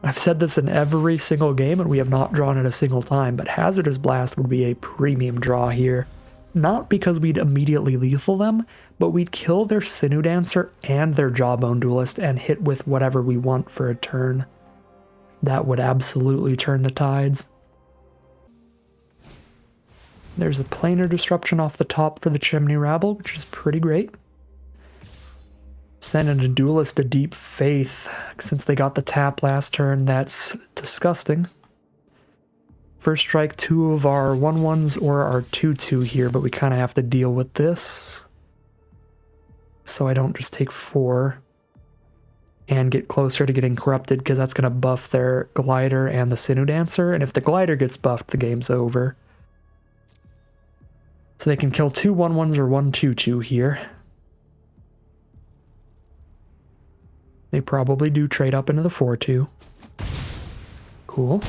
I've said this in every single game, and we have not drawn it a single time, but Hazardous Blast would be a premium draw here. Not because we'd immediately lethal them, but we'd kill their Sinew Dancer and their Jawbone Duelist and hit with whatever we want for a turn. That would absolutely turn the tides. There's a Planar Disruption off the top for the Chimney Rabble, which is pretty great. Sending a Duelist a Deep Faith, since they got the tap last turn. That's disgusting. First strike 2 of our 1/1s or our 2/2 here, but we kind of have to deal with this. So I don't just take 4 and get closer to getting corrupted, because that's going to buff their Glider and the Sinew Dancer, and if the Glider gets buffed, the game's over. So they can kill 2 1/1s or 1 2/2 here. They probably do trade up into the 4/2. Cool.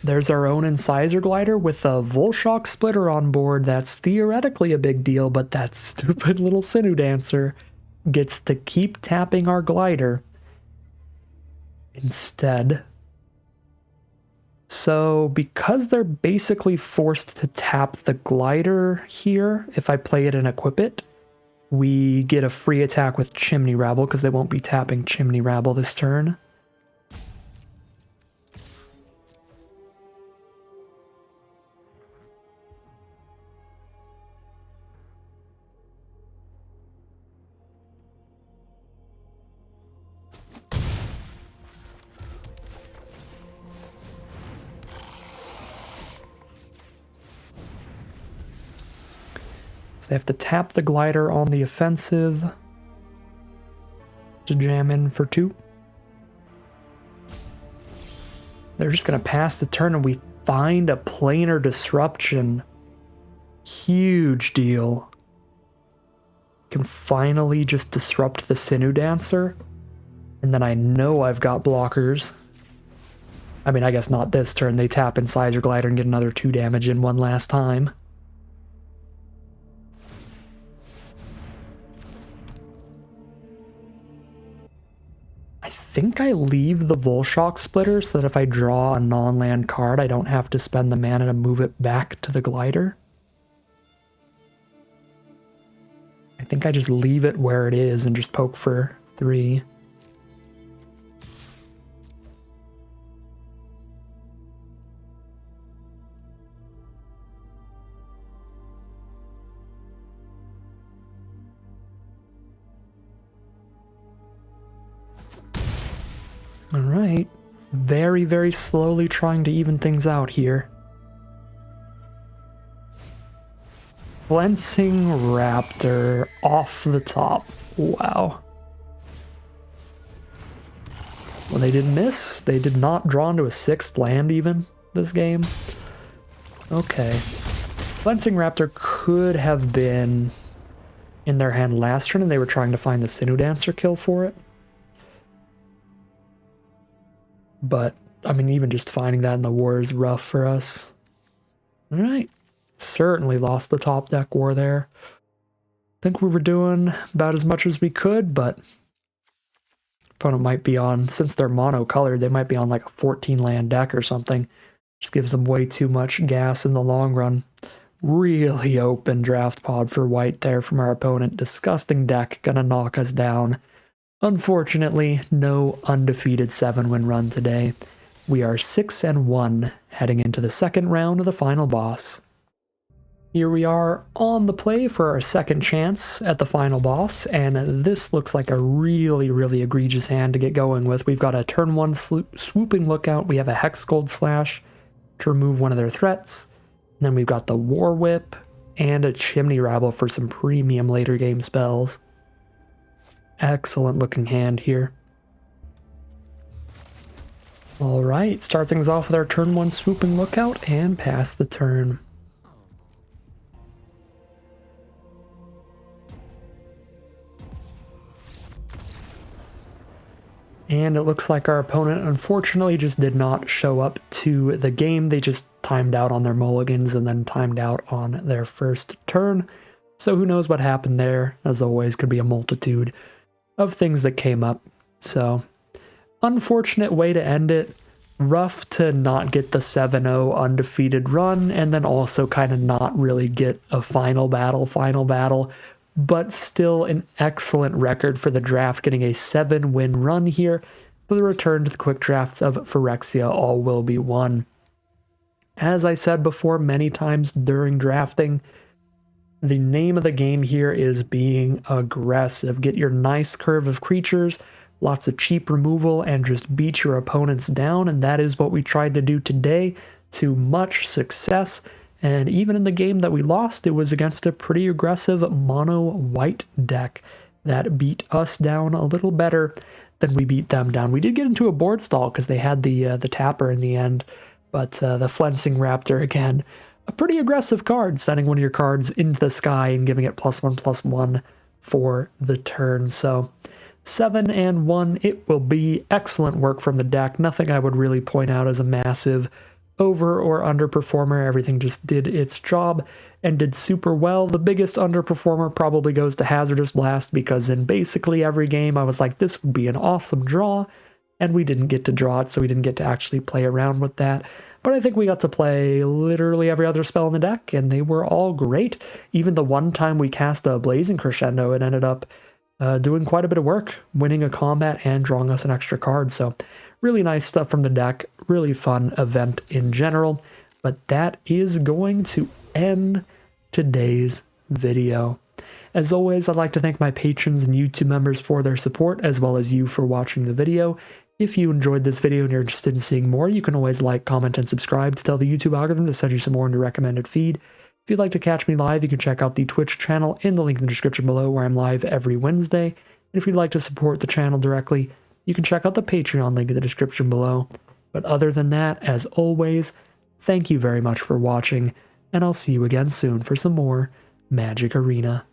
There's our own Incisor Glider with a Volshock Splitter on board. That's theoretically a big deal, but that stupid little Sinew Dancer gets to keep tapping our Glider instead. So because they're basically forced to tap the Glider here, if I play it and equip it, we get a free attack with Chimney Rabble because they won't be tapping Chimney Rabble this turn. So they have to tap the Glider on the offensive to jam in for 2. They're just going to pass the turn, and we find a Planar Disruption. Huge deal. Can finally just disrupt the Sinew Dancer, and then I know I've got blockers. I mean, I guess not this turn. They tap Incisor Glider and get another 2 damage in one last time. I think I leave the Volshock Splitter so that if I draw a non-land card, I don't have to spend the mana to move it back to the Glider. I think I just leave it where it is and just poke for 3. Alright, very, very slowly trying to even things out here. Flensing Raptor off the top. Wow. Well, they didn't miss. They did not draw into a 6th land even this game. Okay. Flensing Raptor could have been in their hand last turn, and they were trying to find the Sinew Dancer kill for it. But, I mean, even just finding that in the war is rough for us. Alright. Certainly lost the top deck war there. I think we were doing about as much as we could, but opponent might be on, since they're mono-colored, they might be on like a 14-land deck or something. Just gives them way too much gas in the long run. Really open draft pod for white there from our opponent. Disgusting deck, gonna knock us down. Unfortunately, no undefeated 7-win run today. We are 6-1 heading into the second round of the final boss. Here we are on the play for our second chance at the final boss, and this looks like a really, really egregious hand to get going with. We've got a turn 1 swooping lookout, we have a Hexgold Slash to remove one of their threats, and then we've got the War Whip and a Chimney Rabble for some premium later game spells. Excellent looking hand here. All right, start things off with our turn 1 swooping lookout and pass the turn. And it looks like our opponent unfortunately just did not show up to the game. They just timed out on their mulligans and then timed out on their first turn. So who knows what happened there. As always, could be a multitude of things that came up. So unfortunate way to end it. Rough to not get the 7-0 undefeated run, and then also kind of not really get a final battle, but still an excellent record for the draft, getting a 7-win run here for the return to the quick drafts of Phyrexia all will be won. As I said before many times during drafting, the name of the game here is being aggressive. Get your nice curve of creatures, lots of cheap removal, and just beat your opponents down, and that is what we tried to do today to much success. And even in the game that we lost, it was against a pretty aggressive mono white deck that beat us down a little better than we beat them down. We did get into a board stall because they had the tapper in the end, but the Flensing Raptor, again, a pretty aggressive card, sending one of your cards into the sky and giving it +1/+1 for the turn. So 7-1 it will be. Excellent work from the deck. Nothing I would really point out as a massive over or underperformer. Everything just did its job and did super well. The biggest underperformer probably goes to Hazardous Blast, because in basically every game I was like, this would be an awesome draw, and we didn't get to draw it, so we didn't get to actually play around with that. But I think we got to play literally every other spell in the deck, and they were all great. Even the one time we cast a Blazing Crescendo, it ended up doing quite a bit of work, winning a combat and drawing us an extra card. So really nice stuff from the deck, really fun event in general. But that is going to end today's video. As always, I'd like to thank my patrons and YouTube members for their support, as well as you for watching the video. If you enjoyed this video and you're interested in seeing more, you can always like, comment, and subscribe to tell the YouTube algorithm to send you some more in your recommended feed. If you'd like to catch me live, you can check out the Twitch channel in the link in the description below, where I'm live every Wednesday. And if you'd like to support the channel directly, you can check out the Patreon link in the description below. But other than that, as always, thank you very much for watching, and I'll see you again soon for some more Magic Arena.